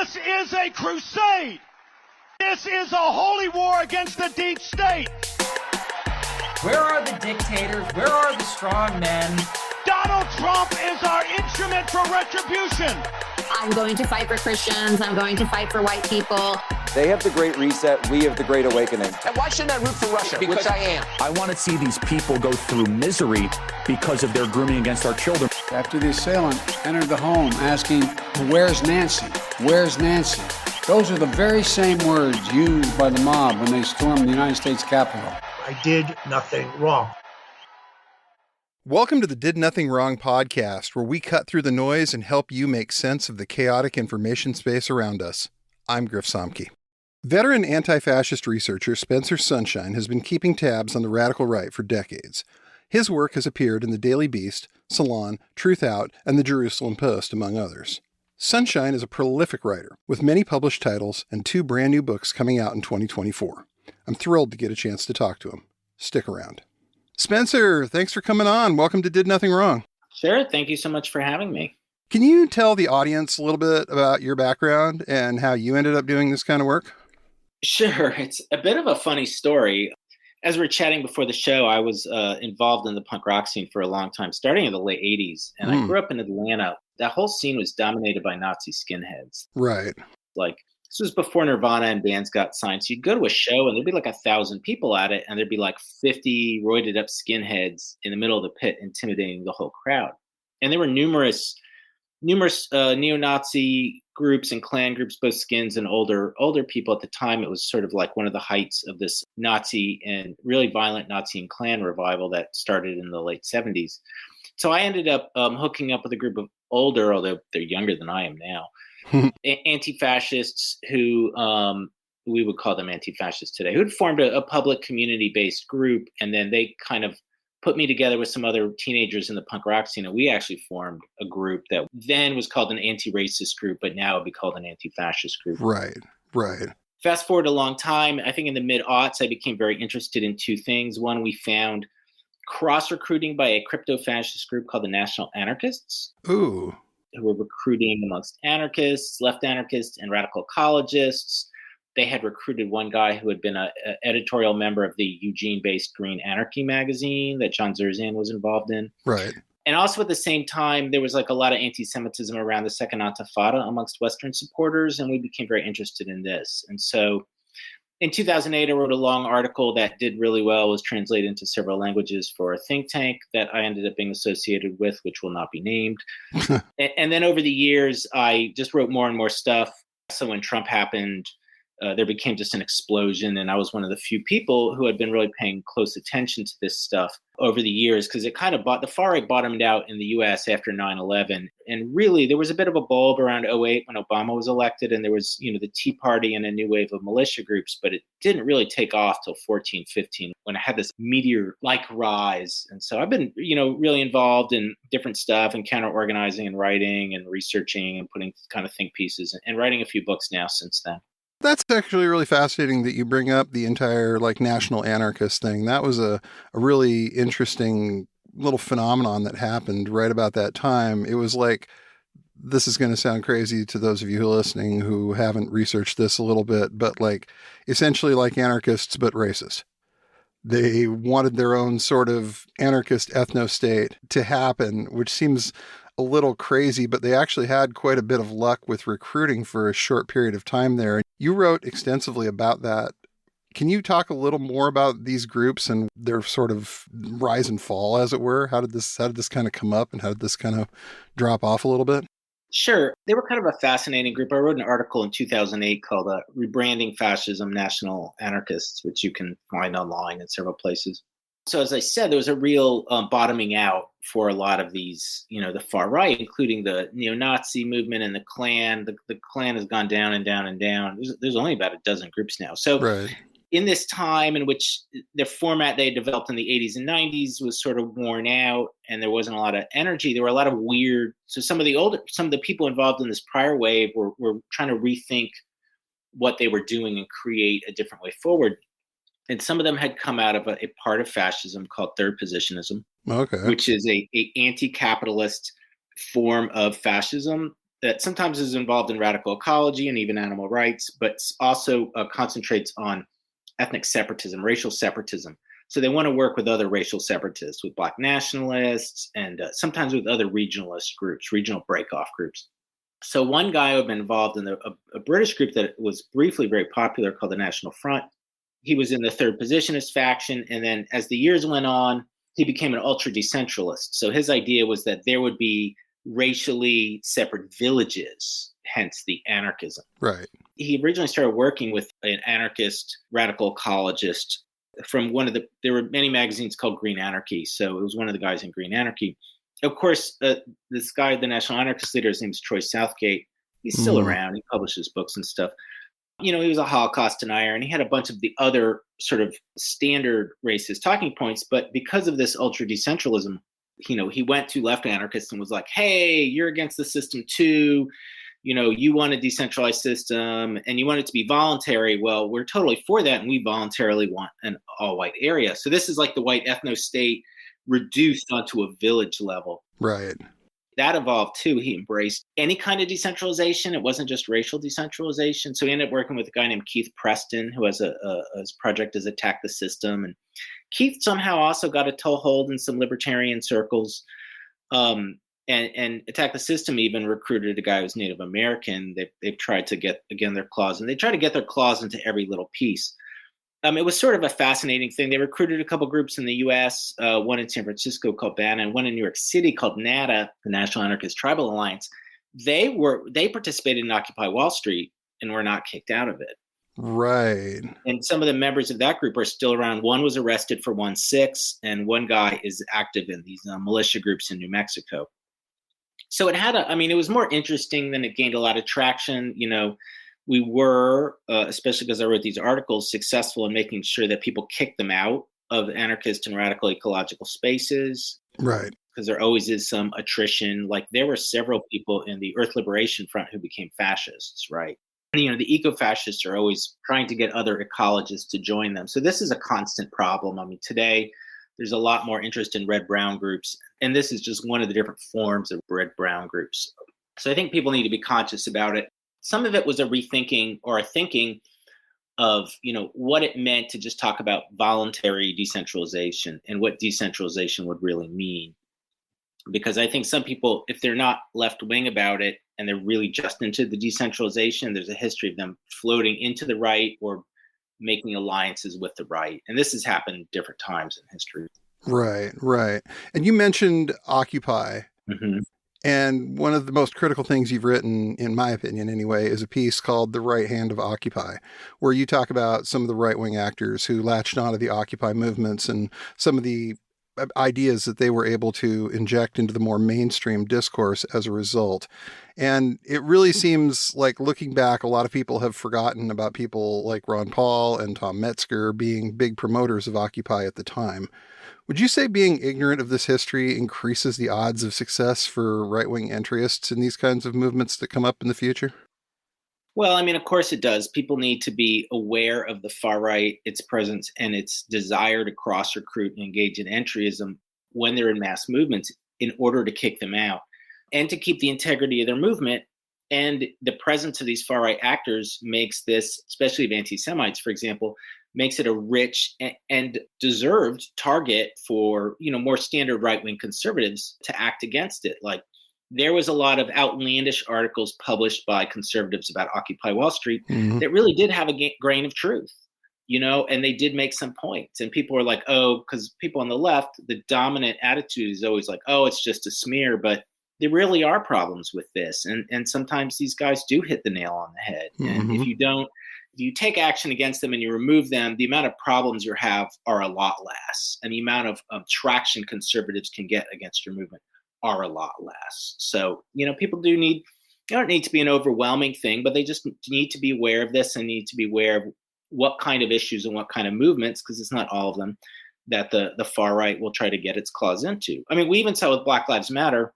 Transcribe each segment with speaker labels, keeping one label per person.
Speaker 1: This is a crusade. This is a holy war against the deep state.
Speaker 2: Where are the dictators? Where are the strong men?
Speaker 1: Donald Trump is our instrument for retribution.
Speaker 3: I'm going to fight for Christians. I'm going to fight for white people.
Speaker 4: They have the Great Reset. We have the Great Awakening.
Speaker 5: And why shouldn't I root for Russia? Because I am.
Speaker 6: I want to see these people go through misery because of their grooming against our children.
Speaker 7: After the assailant entered the home asking, "Where's Nancy? Where's Nancy?" Those are the very same words used by the mob when they stormed the United States Capitol.
Speaker 8: I did nothing wrong.
Speaker 9: Welcome to the Did Nothing Wrong podcast, where we cut through the noise and help you make sense of the chaotic information space around us. I'm Griff Somke. Veteran anti-fascist researcher Spencer Sunshine has been keeping tabs on the radical right for decades. His work has appeared in the Daily Beast, Salon, Truth Out, and the Jerusalem Post, among others. Sunshine is a prolific writer, with many published titles and 2 brand new books coming out in 2024. I'm thrilled to get a chance to talk to him. Stick around. Spencer, thanks for coming on. Welcome to Did Nothing Wrong.
Speaker 10: Sure. Thank you so much for having me.
Speaker 9: Can you tell the audience a little bit about your background and how you ended up doing this kind of work?
Speaker 10: Sure. It's a bit of a funny story. As we were chatting before the show, I was involved in the punk rock scene for a long time, starting in the late 80s. And I grew up in Atlanta. That whole scene was dominated by Nazi skinheads.
Speaker 9: Right.
Speaker 10: Like, this was before Nirvana and bands got signed. So you'd go to a show and there'd be like 1,000 people at it. And there'd be like 50 roided up skinheads in the middle of the pit intimidating the whole crowd. And there were numerous neo-Nazi groups and Klan groups, both skins and older people at the time. It was sort of like one of the heights of this Nazi and really violent Nazi and Klan revival that started in the late 70s. So I ended up hooking up with a group of older, although they're younger than I am now, anti-fascists who we would call them anti-fascists today, who had formed a public community-based group. And then they kind of put me together with some other teenagers in the punk rock scene. And we actually formed a group that then was called an anti-racist group, but now it would be called an anti-fascist group.
Speaker 9: Right.
Speaker 10: Fast forward a long time, I think in the mid-aughts, I became very interested in 2 things. One, we found cross-recruiting by a crypto-fascist group called the National Anarchists.
Speaker 9: Ooh.
Speaker 10: Who were recruiting amongst anarchists, left anarchists, and radical ecologists. They had recruited one guy who had been an editorial member of the Eugene-based Green Anarchy magazine that John Zerzan was involved in.
Speaker 9: Right.
Speaker 10: And also at the same time, there was like a lot of anti-Semitism around the Second Intifada amongst Western supporters, and we became very interested in this. And so in 2008, I wrote a long article that did really well, was translated into several languages for a think tank that I ended up being associated with, which will not be named. And then over the years, I just wrote more and more stuff. So when Trump happened, there became just an explosion. And I was one of the few people who had been really paying close attention to this stuff over the years, because it kind of the far right bottomed out in the US after 9/11. And really, there was a bit of a bulb around 2008 when Obama was elected. And there was, the Tea Party and a new wave of militia groups. But it didn't really take off till 14, 15, when I had this meteor-like rise. And so I've been, really involved in different stuff and counter-organizing and writing and researching and putting kind of think pieces and writing a few books now since then.
Speaker 9: That's actually really fascinating that you bring up the entire national anarchist thing. That was a really interesting little phenomenon that happened right about that time. It was like, this is going to sound crazy to those of you who are listening who haven't researched this a little bit, but essentially like anarchists, but racist. They wanted their own sort of anarchist ethno-state to happen, which seems a little crazy, but they actually had quite a bit of luck with recruiting for a short period of time there. You wrote extensively about that. Can you talk a little more about these groups and their sort of rise and fall, as it were? How did this kind of come up, and how did this kind of drop off a little bit?
Speaker 10: Sure. They were kind of a fascinating group. I wrote an article in 2008 called Rebranding Fascism, National Anarchists, which you can find online in several places. So as I said, there was a real bottoming out for a lot of these, the far right, including the neo-Nazi movement and the Klan. The Klan has gone down and down and down. There's only about a dozen groups now. So
Speaker 9: right.
Speaker 10: In this time in which the format they developed in the 80s and 90s was sort of worn out and there wasn't a lot of energy, there were a lot of weird. So some of the people involved in this prior wave were trying to rethink what they were doing and create a different way forward. And some of them had come out of a part of fascism called third positionism,
Speaker 9: okay,
Speaker 10: which is a anti-capitalist form of fascism that sometimes is involved in radical ecology and even animal rights, but also concentrates on ethnic separatism, racial separatism. So they want to work with other racial separatists, with Black nationalists, and sometimes with other regionalist groups, regional break-off groups. So one guy who had been involved in a British group that was briefly very popular called the National Front. He was in the third positionist faction. And then as the years went on, he became an ultra-decentralist. So his idea was that there would be racially separate villages, hence the anarchism.
Speaker 9: Right.
Speaker 10: He originally started working with an anarchist radical ecologist from there were many magazines called Green Anarchy. So it was one of the guys in Green Anarchy. Of course, this guy, the national anarchist leader, his name is Troy Southgate. He's still around. He publishes books and stuff. He was a Holocaust denier, and he had a bunch of the other sort of standard racist talking points. But because of this ultra-decentralism, he went to left anarchists and was like, hey, you're against the system too. You want a decentralized system and you want it to be voluntary. Well, we're totally for that. And we voluntarily want an all-white area. So this is like the white ethno-state reduced onto a village level.
Speaker 9: Right.
Speaker 10: That evolved too. He embraced any kind of decentralization. It wasn't just racial decentralization. So he ended up working with a guy named Keith Preston, who has his project is Attack the System. And Keith somehow also got a toehold in some libertarian circles. And Attack the System even recruited a guy who's Native American. They've tried to get, again, their claws, and they try to get their claws into every little piece. It was sort of a fascinating thing. They recruited a couple groups in the U.S., one in San Francisco called BANA, and one in New York City called NATA, the National Anarchist Tribal Alliance. They participated in Occupy Wall Street and were not kicked out of it.
Speaker 9: Right.
Speaker 10: And some of the members of that group are still around. One was arrested for 1-6, and one guy is active in these militia groups in New Mexico. So it was more interesting than it gained a lot of traction. We were, especially because I wrote these articles, successful in making sure that people kicked them out of anarchist and radical ecological spaces.
Speaker 9: Right.
Speaker 10: Because there always is some attrition. Like there were several people in the Earth Liberation Front who became fascists, right? And, the eco-fascists are always trying to get other ecologists to join them. So this is a constant problem. Today there's a lot more interest in red-brown groups. And this is just one of the different forms of red-brown groups. So I think people need to be conscious about it. Some of it was a rethinking or a thinking of, what it meant to just talk about voluntary decentralization and what decentralization would really mean. Because I think some people, if they're not left wing about it and they're really just into the decentralization, there's a history of them floating into the right or making alliances with the right. And this has happened different times in history.
Speaker 9: Right, right. And you mentioned Occupy.
Speaker 10: Mm-hmm.
Speaker 9: And one of the most critical things you've written, in my opinion anyway, is a piece called The Right Hand of Occupy, where you talk about some of the right-wing actors who latched onto the Occupy movements and some of the ideas that they were able to inject into the more mainstream discourse as a result. And it really seems like, looking back, a lot of people have forgotten about people like Ron Paul and Tom Metzger being big promoters of Occupy at the time. Would you say being ignorant of this history increases the odds of success for right-wing entryists in these kinds of movements that come up in the future?
Speaker 10: Well, of course it does. People need to be aware of the far right, its presence, and its desire to cross-recruit and engage in entryism when they're in mass movements in order to kick them out and to keep the integrity of their movement. And the presence of these far right actors makes this, especially of anti-Semites, for example, makes it a rich and deserved target for, more standard right-wing conservatives to act against it. Like, there was a lot of outlandish articles published by conservatives about Occupy Wall Street that really did have a grain of truth, and they did make some points. And people were like, oh, because people on the left, the dominant attitude is always like, oh, it's just a smear. But there really are problems with this. And sometimes these guys do hit the nail on the head. And if you take action against them and you remove them, the amount of problems you have are a lot less. And the amount of traction conservatives can get against your movement are a lot less. So, people don't need to be an overwhelming thing, but they just need to be aware of this and need to be aware of what kind of issues and what kind of movements, because it's not all of them, that the far right will try to get its claws into. We even saw with Black Lives Matter,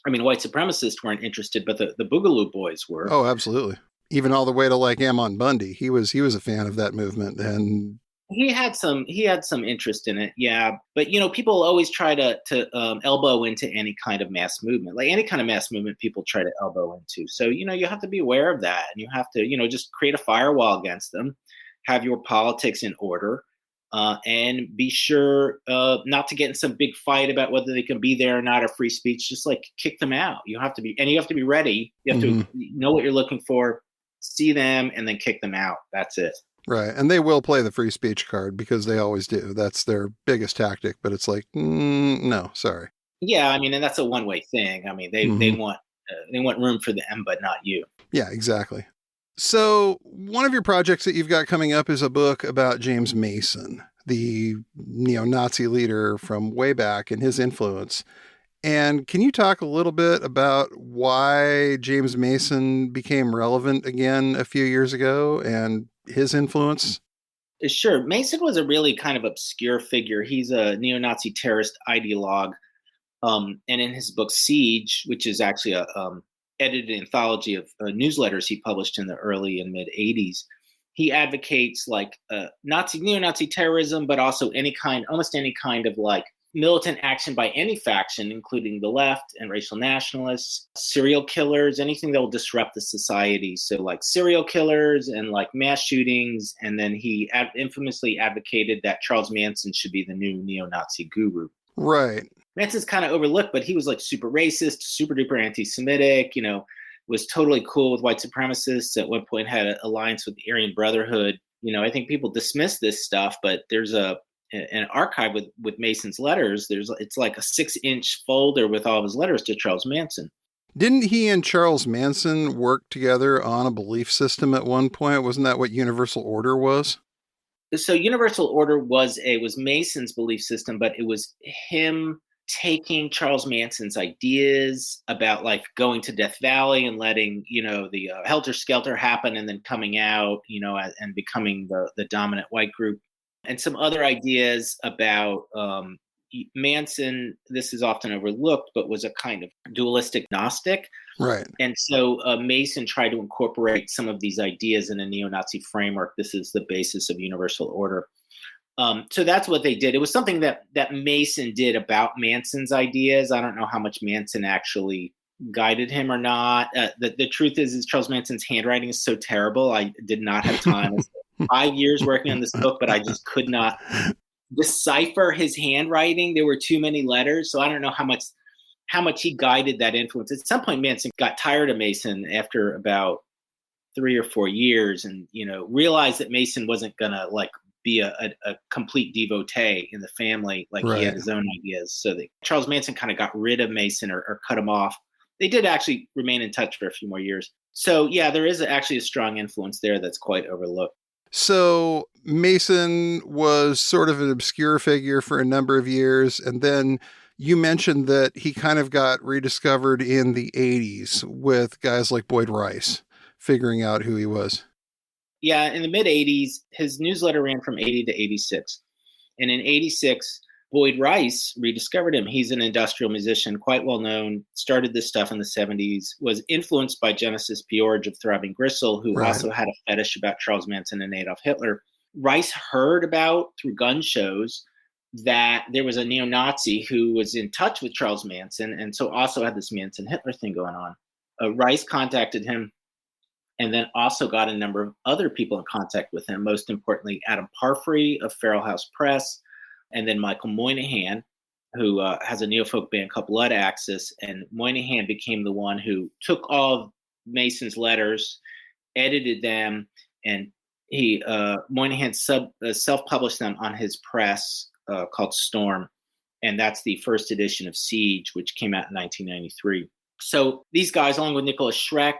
Speaker 10: white supremacists weren't interested, but the Boogaloo Boys were.
Speaker 9: Oh, absolutely. Even all the way to like Ammon Bundy. He was a fan of that movement. And
Speaker 10: He had some interest in it, yeah. But people always try to elbow into any kind of mass movement. Like any kind of mass movement, people try to elbow into. So you have to be aware of that, and you have to just create a firewall against them, have your politics in order, and be sure not to get in some big fight about whether they can be there or not, or free speech. Just like kick them out. You have to be ready. You have to know what you're looking for, see them, and then kick them out. That's it.
Speaker 9: Right. And they will play the free speech card because they always do. That's their biggest tactic. But it's like, no, sorry.
Speaker 10: Yeah, I mean, and that's a one-way thing. I mean, they want room for them, but not you.
Speaker 9: Yeah, exactly. So one of your projects that you've got coming up is a book about James Mason, the neo-Nazi leader from way back, and his influence. And can you talk a little bit about why James Mason became relevant again a few years ago and his influence?
Speaker 10: Sure. Mason was a really kind of obscure figure. He's a neo-Nazi terrorist ideologue. And in his book Siege, which is actually a edited anthology of newsletters he published in the early and mid 80s, he advocates like neo-Nazi terrorism, but also almost any kind of like militant action by any faction, including the left and racial nationalists, serial killers, anything that will disrupt the society. So like serial killers and like mass shootings. And then he infamously advocated that Charles Manson should be the new neo-Nazi guru.
Speaker 9: Right.
Speaker 10: Manson's kind of overlooked, but he was like super racist, super duper anti-Semitic, was totally cool with white supremacists. At one point had an alliance with the Aryan Brotherhood. I think people dismiss this stuff, but there's an archive with Mason's letters. It's like a 6-inch folder with all of his letters to Charles Manson.
Speaker 9: Didn't he and Charles Manson work together on a belief system at one point? Wasn't that what Universal Order was?
Speaker 10: So Universal Order was Mason's belief system, but it was him taking Charles Manson's ideas about like going to Death Valley and letting, the helter skelter happen and then coming out, and becoming the dominant white group, and some other ideas about Manson. This is often overlooked, but was a kind of dualistic Gnostic.
Speaker 9: Right.
Speaker 10: And so Mason tried to incorporate some of these ideas in a neo-Nazi framework. This is the basis of Universal Order. So that's what they did. It was something that Mason did about Manson's ideas. I don't know how much Manson actually guided him or not. The truth is Charles Manson's handwriting is so terrible. I did not have time. 5 years working on this book, but I just could not decipher his handwriting. There were too many letters. So I don't know how much he guided that influence. At some point, Manson got tired of Mason after about 3 or 4 years and, realized that Mason wasn't going to like be a complete devotee in the family. Like He had his own ideas. So Charles Manson kind of got rid of Mason or cut him off. They did actually remain in touch for a few more years. So yeah, there is actually a strong influence there that's quite overlooked.
Speaker 9: So Mason was sort of an obscure figure for a number of years. And then you mentioned that he kind of got rediscovered in the 80s with guys like Boyd Rice figuring out who he was.
Speaker 10: Yeah, in the mid-'80s, his newsletter ran from 80 to 86. And in 86, Boyd Rice rediscovered him. He's an industrial musician, quite well known, started this stuff in the 70s, was influenced by Genesis Bjorge of Throbbing Gristle, who also had a fetish about Charles Manson and Adolf Hitler. Rice heard about, through gun shows, that there was a neo-Nazi who was in touch with Charles Manson, and so also had this Manson-Hitler thing going on. Rice contacted him, and then also got a number of other people in contact with him, most importantly, Adam Parfrey of Feral House Press, and then Michael Moynihan, who has a neo-folk band called Blood Axis. And Moynihan became the one who took all of Mason's letters, edited them, and Moynihan self-published them on his press called Storm. And that's the first edition of Siege, which came out in 1993. So these guys, along with Nicholas Schreck,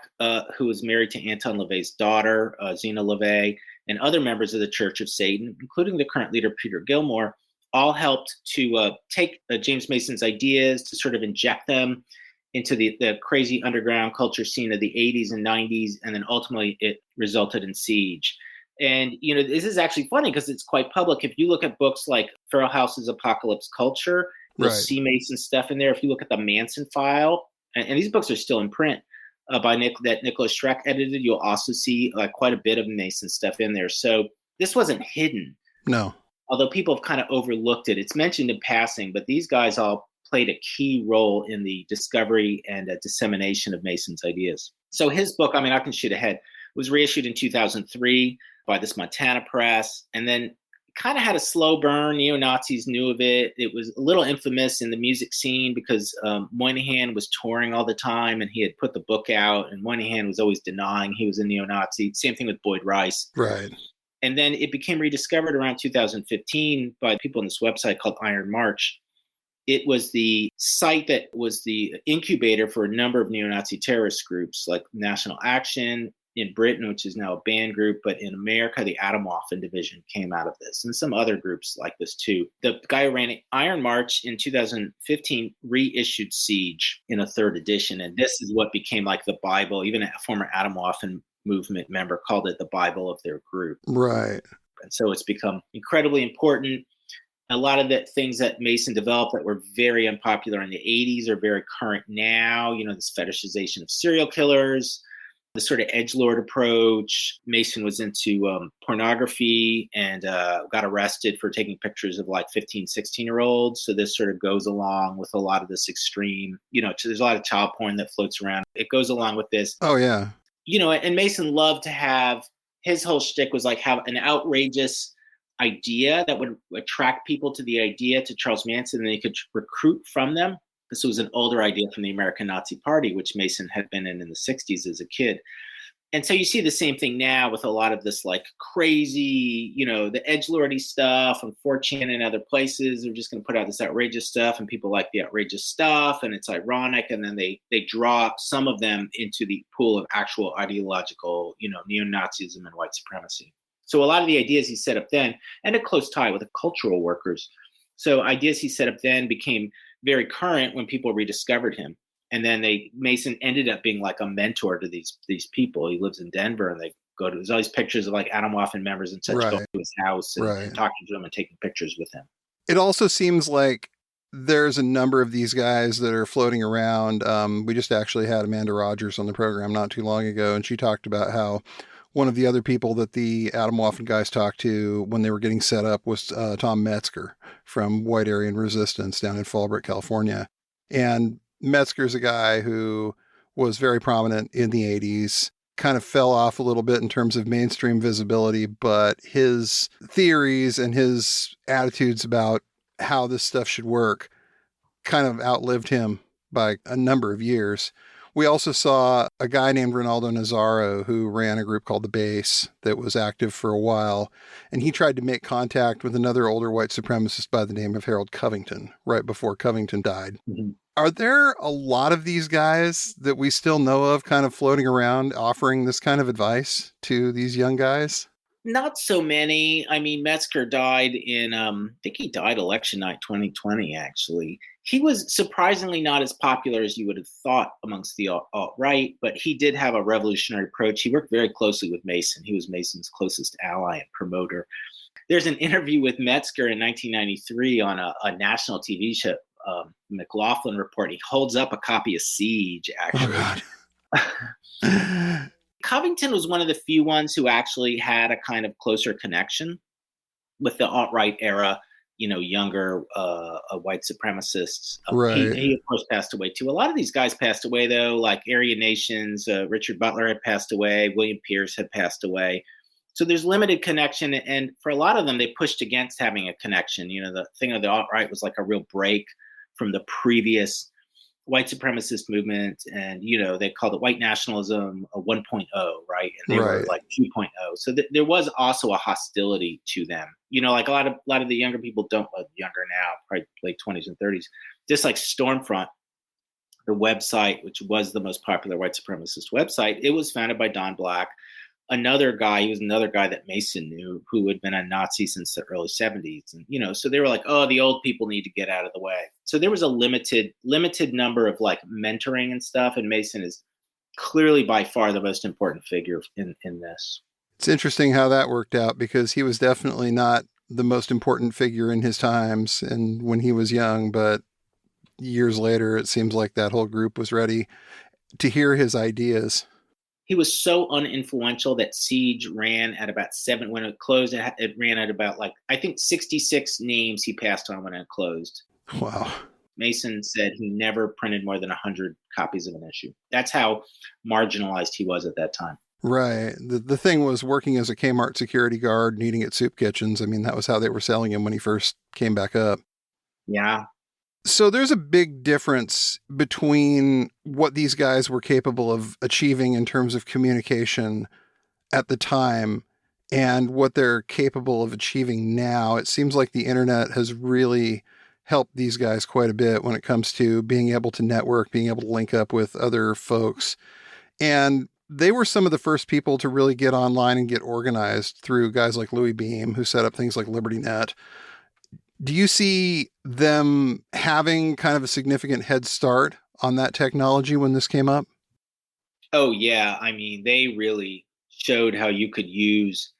Speaker 10: who was married to Anton LaVey's daughter, Zena LaVey, and other members of the Church of Satan, including the current leader, Peter Gilmore, all helped to take James Mason's ideas, to sort of inject them into the crazy underground culture scene of the 80s and 90s, and then ultimately it resulted in Siege. And, this is actually funny because it's quite public. If you look at books like Feral House's Apocalypse Culture, you'll see Mason stuff in there. If you look at the Manson File, and these books are still in print that Nicholas Schreck edited, you'll also see quite a bit of Mason stuff in there. So this wasn't hidden.
Speaker 9: No.
Speaker 10: Although people have kind of overlooked it. It's mentioned in passing, but these guys all played a key role in the discovery and dissemination of Mason's ideas. So his book, I mean, I can shoot ahead, was reissued in 2003 by this Montana press, and then kind of had a slow burn. Neo-Nazis knew of it. It was a little infamous in the music scene because Moynihan was touring all the time, and he had put the book out, and Moynihan was always denying he was a neo-Nazi. Same thing with Boyd Rice.
Speaker 9: Right.
Speaker 10: And then it became rediscovered around 2015 by people on this website called Iron March. It was the site that was the incubator for a number of neo-Nazi terrorist groups like National Action in Britain, which is now a banned group, but in America, the Atomwaffen division came out of this, and some other groups like this too. The guy who ran it, Iron March, in 2015 reissued Siege in a third edition, and this is what became like the Bible. Even a former Atomwaffen movement member called it the Bible of their group.
Speaker 9: Right.
Speaker 10: And so it's become incredibly important. A lot of the things that Mason developed that were very unpopular in the 80s are very current now. This fetishization of serial killers, the sort of edgelord approach. Mason was into pornography and got arrested for taking pictures of like 15, 16-year-olds. So this sort of goes along with a lot of this extreme, there's a lot of child porn that floats around. It goes along with this.
Speaker 9: Oh, yeah.
Speaker 10: And Mason loved to have, his whole shtick was like have an outrageous idea that would attract people to the idea to Charles Manson, and they could recruit from them. This was an older idea from the American Nazi Party, which Mason had been in the 60s as a kid. And so you see the same thing now with a lot of this like crazy, the edgelordy stuff on 4chan and other places. They're just going to put out this outrageous stuff, and people like the outrageous stuff, and it's ironic. And then they draw some of them into the pool of actual ideological, neo-Nazism and white supremacy. So a lot of the ideas he set up then, and a close tie with the cultural workers. So ideas he set up then became very current when people rediscovered him. And then Mason ended up being like a mentor to these people. He lives in Denver, and there's all these pictures of like Atomwaffen members and such going to his house and talking to him and taking pictures with him.
Speaker 9: It also seems like there's a number of these guys that are floating around. We just actually had Amanda Rogers on the program not too long ago, and she talked about how one of the other people that the Atomwaffen guys talked to when they were getting set up was Tom Metzger from White Aryan Resistance down in Fallbrook, California. And Metzger's a guy who was very prominent in the 80s, kind of fell off a little bit in terms of mainstream visibility, but his theories and his attitudes about how this stuff should work kind of outlived him by a number of years. We also saw a guy named Ronaldo Nazaro who ran a group called The Base that was active for a while, and he tried to make contact with another older white supremacist by the name of Harold Covington right before Covington died. Mm-hmm. Are there a lot of these guys that we still know of kind of floating around offering this kind of advice to these young guys?
Speaker 10: Not so many. I mean, Metzger died in, I think he died election night 2020, actually. He was surprisingly not as popular as you would have thought amongst the alt-right, but he did have a revolutionary approach. He worked very closely with Mason. He was Mason's closest ally and promoter. There's an interview with Metzger in 1993 on a national TV show, McLaughlin Report. He holds up a copy of Siege, actually. Oh, Covington was one of the few ones who actually had a kind of closer connection with the alt-right era, younger white supremacists.
Speaker 9: Right.
Speaker 10: He, of course, passed away too. A lot of these guys passed away, though, like Aryan Nations. Richard Butler had passed away. William Pierce had passed away. So there's limited connection. And for a lot of them, they pushed against having a connection. The thing of the alt-right was like a real break from the previous white supremacist movement, and they called it white nationalism a 1.0, right? And they were like 2.0. So there was also a hostility to them. Like a lot of the younger people younger now, probably late 20s and 30s, just like Stormfront, the website, which was the most popular white supremacist website. It was founded by Don Black, another guy. He was another guy that Mason knew who had been a Nazi since the early 70s. And, so they were like, oh, the old people need to get out of the way. So there was a limited number of like mentoring and stuff. And Mason is clearly by far the most important figure in this.
Speaker 9: It's interesting how that worked out, because he was definitely not the most important figure in his times and when he was young, but years later, it seems like that whole group was ready to hear his ideas.
Speaker 10: He was so uninfluential that Siege ran at about 7. When it closed, it ran at about, like, I think 66 names he passed on when it closed.
Speaker 9: Wow.
Speaker 10: Mason said he never printed more than 100 copies of an issue. That's how marginalized he was at that time.
Speaker 9: Right. The thing was working as a Kmart security guard, eating at soup kitchens. I mean, that was how they were selling him when he first came back up.
Speaker 10: Yeah.
Speaker 9: So there's a big difference between what these guys were capable of achieving in terms of communication at the time and what they're capable of achieving now. It seems like the internet has really helped these guys quite a bit when it comes to being able to network, being able to link up with other folks. And they were some of the first people to really get online and get organized through guys like Louis Beam, who set up things like LibertyNet. Do you see them having kind of a significant head start on that technology when this came up?
Speaker 10: Oh, yeah. I mean, they really showed how you could use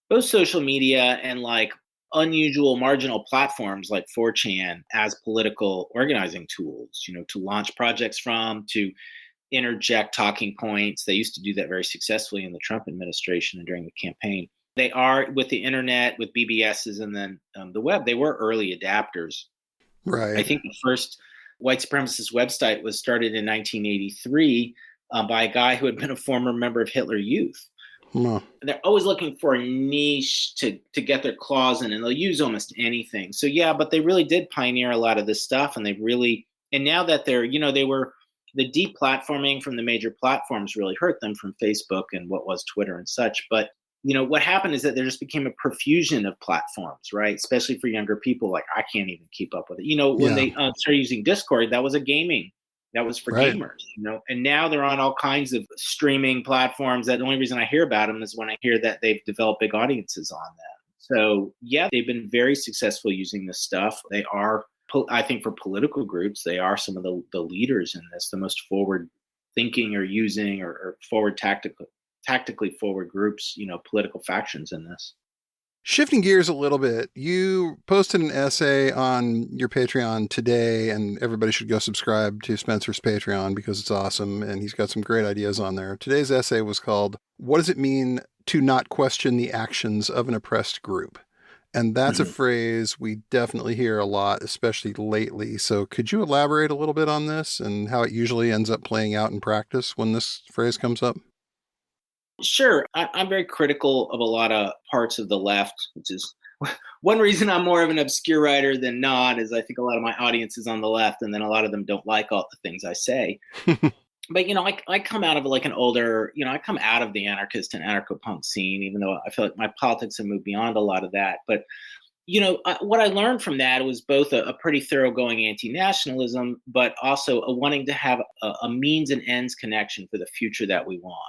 Speaker 10: both social media and like unusual marginal platforms like 4chan as political organizing tools, to launch projects from, to interject talking points. They used to do that very successfully in the Trump administration and during the campaign. They are, with the internet, with BBSs, and then the web, they were early adapters.
Speaker 9: Right.
Speaker 10: I think the first white supremacist website was started in 1983 by a guy who had been a former member of Hitler Youth. They're always looking for a niche to get their claws in, and they'll use almost anything. So yeah, but they really did pioneer a lot of this stuff, and and now that they're, the deplatforming from the major platforms really hurt them, from Facebook and what was Twitter and such. But what happened is that there just became a profusion of platforms, right? Especially for younger people. Like, I can't even keep up with it. When they started using Discord, that was that was for gamers, and now they're on all kinds of streaming platforms that the only reason I hear about them is when I hear that they've developed big audiences on them. So yeah, they've been very successful using this stuff. They are, I think, for political groups, they are some of the leaders in this, the most forward thinking or using or forward tactically forward groups, political factions in this.
Speaker 9: Shifting gears a little bit, you posted an essay on your Patreon today, and everybody should go subscribe to Spencer's Patreon because it's awesome, and he's got some great ideas on there. Today's essay was called, "What Does It Mean to Not Question the Actions of an Oppressed Group?" And that's a phrase we definitely hear a lot, especially lately. So could you elaborate a little bit on this and how it usually ends up playing out in practice when this phrase comes up?
Speaker 10: Sure. I'm very critical of a lot of parts of the left, which is one reason I'm more of an obscure writer than not, is I think a lot of my audience is on the left, and then a lot of them don't like all the things I say. But, I come out of like an older, I come out of the anarchist and anarcho-punk scene, even though I feel like my politics have moved beyond a lot of that. But, what I learned from that was both a pretty thoroughgoing anti-nationalism, but also a wanting to have a means and ends connection for the future that we want.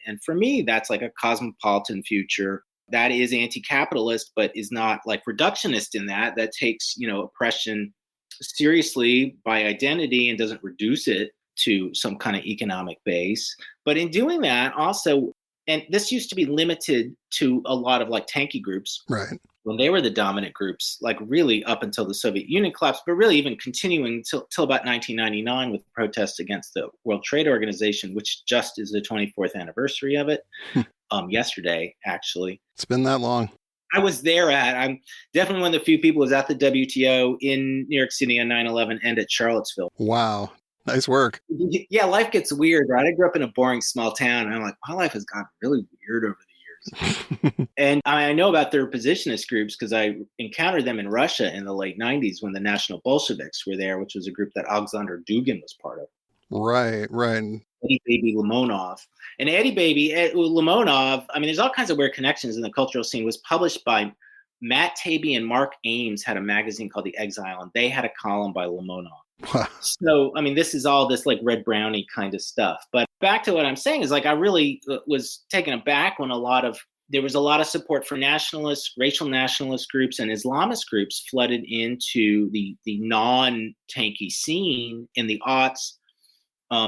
Speaker 10: And for me, that's like a cosmopolitan future that is anti-capitalist, but is not like reductionist in that takes, oppression seriously by identity and doesn't reduce it to some kind of economic base. But in doing that also, and this used to be limited to a lot of like tanky groups.
Speaker 9: Right.
Speaker 10: When they were the dominant groups, like really up until the Soviet Union collapsed, but really even continuing till about 1999 with protests against the World Trade Organization, which just is the 24th anniversary of it. Yesterday, actually.
Speaker 9: It's been that long.
Speaker 10: I'm definitely one of the few people who was at the WTO in New York City on 9/11 and at Charlottesville.
Speaker 9: Wow. Nice work.
Speaker 10: Yeah, life gets weird, right? I grew up in a boring small town, and I'm like, my life has gotten really weird over the years. And I know about their positionist groups because I encountered them in Russia in the late 90s when the National Bolsheviks were there, which was a group that Alexander Dugin was part of.
Speaker 9: Right.
Speaker 10: Eddie Baby Limonov. And Eddie Baby Limonov, there's all kinds of weird connections in the cultural scene, was published by Matt Taibbi and Mark Ames, had a magazine called The Exile, and they had a column by Limonov.
Speaker 9: Wow.
Speaker 10: So, this is all this like Red Brownie kind of stuff. But back to what I'm saying is like, I really was taken aback when there was a lot of support for nationalists, racial nationalist groups, and Islamist groups flooded into the non-tanky scene in the aughts.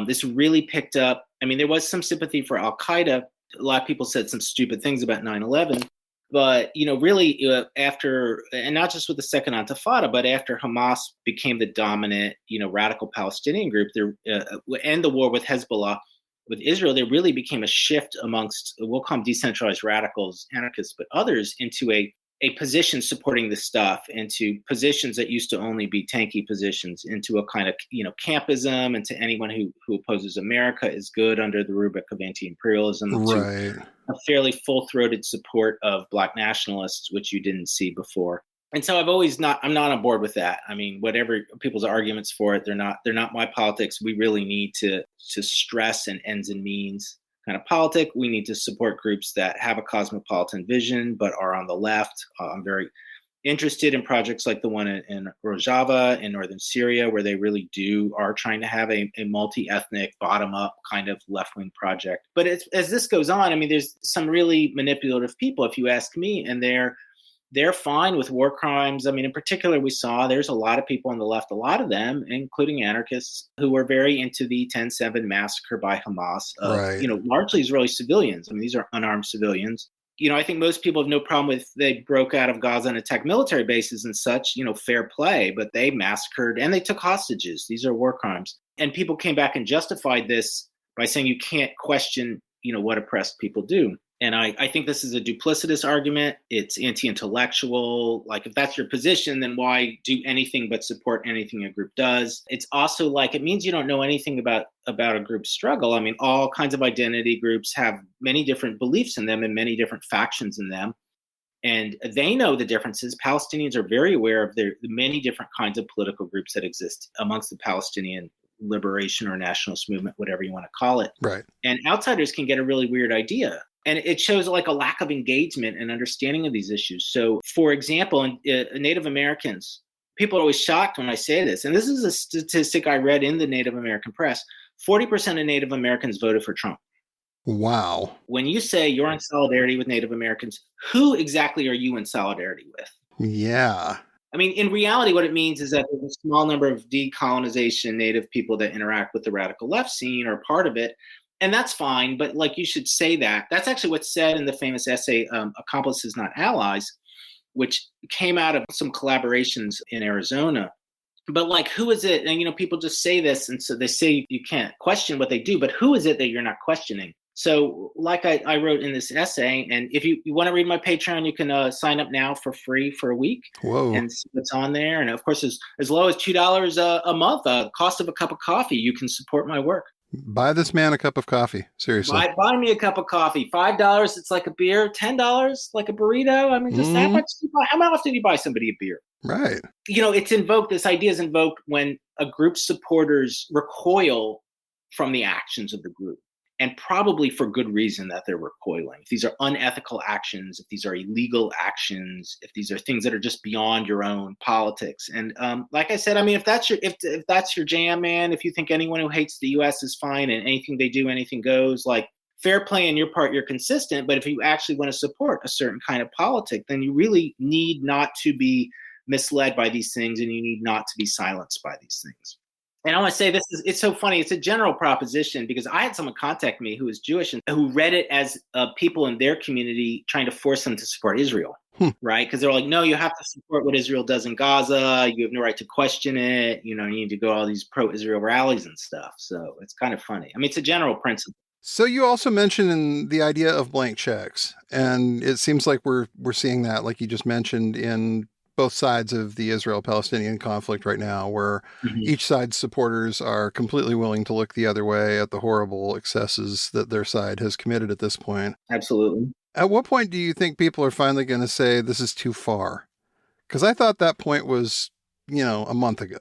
Speaker 10: This really picked up. There was some sympathy for Al-Qaeda. A lot of people said some stupid things about 9/11. But, really after, and not just with the Second Intifada, but after Hamas became the dominant, radical Palestinian group there, and the war with Hezbollah, with Israel, there really became a shift amongst, we'll call them decentralized radicals, anarchists, but others, into a position supporting this stuff, into positions that used to only be tanky positions, into a kind of, campism, and to anyone who opposes America is good under the rubric of anti-imperialism,
Speaker 9: Right.
Speaker 10: to a fairly full-throated support of Black nationalists, which you didn't see before. And so I'm not on board with that. I mean, whatever people's arguments for it, they're not my politics. We really need to stress an ends and means kind of politic. We need to support groups that have a cosmopolitan vision, but are on the left. I'm very interested in projects like the one in Rojava in northern Syria, where they really are trying to have a multi-ethnic, bottom-up kind of left-wing project. But as this goes on, I mean, there's some really manipulative people, if you ask me, and they're fine with war crimes. I mean, in particular, we saw there's a lot of people on the left, a lot of them, including anarchists, who were very into the 10/7 massacre by Hamas of,
Speaker 9: Right.
Speaker 10: Largely Israeli civilians. I mean, these are unarmed civilians. I think most people have no problem with they broke out of Gaza and attacked military bases and such, fair play, but they massacred and they took hostages. These are war crimes. And people came back and justified this by saying you can't question, what oppressed people do. And I think this is a duplicitous argument. It's anti-intellectual. Like, if that's your position, then why do anything but support anything a group does? It's also like, it means you don't know anything about a group's struggle. I mean, all kinds of identity groups have many different beliefs in them and many different factions in them. And they know the differences. Palestinians are very aware of the many different kinds of political groups that exist amongst the Palestinian liberation or nationalist movement, whatever you want to call it.
Speaker 9: Right.
Speaker 10: And outsiders can get a really weird idea. And it shows like a lack of engagement and understanding of these issues. So, for example, Native Americans, people are always shocked when I say this. And this is a statistic I read in the Native American press. 40% of Native Americans voted for Trump.
Speaker 9: Wow.
Speaker 10: When you say you're in solidarity with Native Americans, who exactly are you in solidarity with?
Speaker 9: Yeah.
Speaker 10: I mean, in reality, what it means is that there's a small number of decolonization Native people that interact with the radical left scene or part of it. And that's fine, but like, you should say that. That's actually what's said in the famous essay, Accomplices Not Allies, which came out of some collaborations in Arizona. But like, who is it? And, people just say this. And so they say you can't question what they do, but who is it that you're not questioning? So like I wrote in this essay, and if you want to read my Patreon, you can sign up now for free for a week.
Speaker 9: Whoa.
Speaker 10: And see what's on there. And of course, as low as $2 a month, cost of a cup of coffee, you can support my work.
Speaker 9: Buy this man a cup of coffee. Seriously.
Speaker 10: Buy me a cup of coffee. $5, it's like a beer. $10, like a burrito. I mean, just how much do you buy? How often do you buy somebody a beer?
Speaker 9: Right.
Speaker 10: It's invoked. This idea is invoked when a group's supporters recoil from the actions of the group. And probably for good reason that they're recoiling. If these are unethical actions, if these are illegal actions, if these are things that are just beyond your own politics. And like I said, I mean, if that's your jam, man, if you think anyone who hates the U.S. is fine and anything they do, anything goes, like, fair play on your part, you're consistent. But if you actually want to support a certain kind of politic, then you really need not to be misled by these things, and you need not to be silenced by these things. And I want to say it's so funny. It's a general proposition, because I had someone contact me who was Jewish and who read it as people in their community trying to force them to support Israel, right? Because they're like, no, you have to support what Israel does in Gaza. You have no right to question it. You need to go to all these pro-Israel rallies and stuff. So it's kind of funny. I mean, it's a general principle.
Speaker 9: So you also mentioned the idea of blank checks, and it seems like we're seeing that, like you just mentioned, in both sides of the Israel-Palestinian conflict right now, where each side's supporters are completely willing to look the other way at the horrible excesses that their side has committed at this point.
Speaker 10: Absolutely.
Speaker 9: At what point do you think people are finally going to say this is too far? Because I thought that point was, a month ago.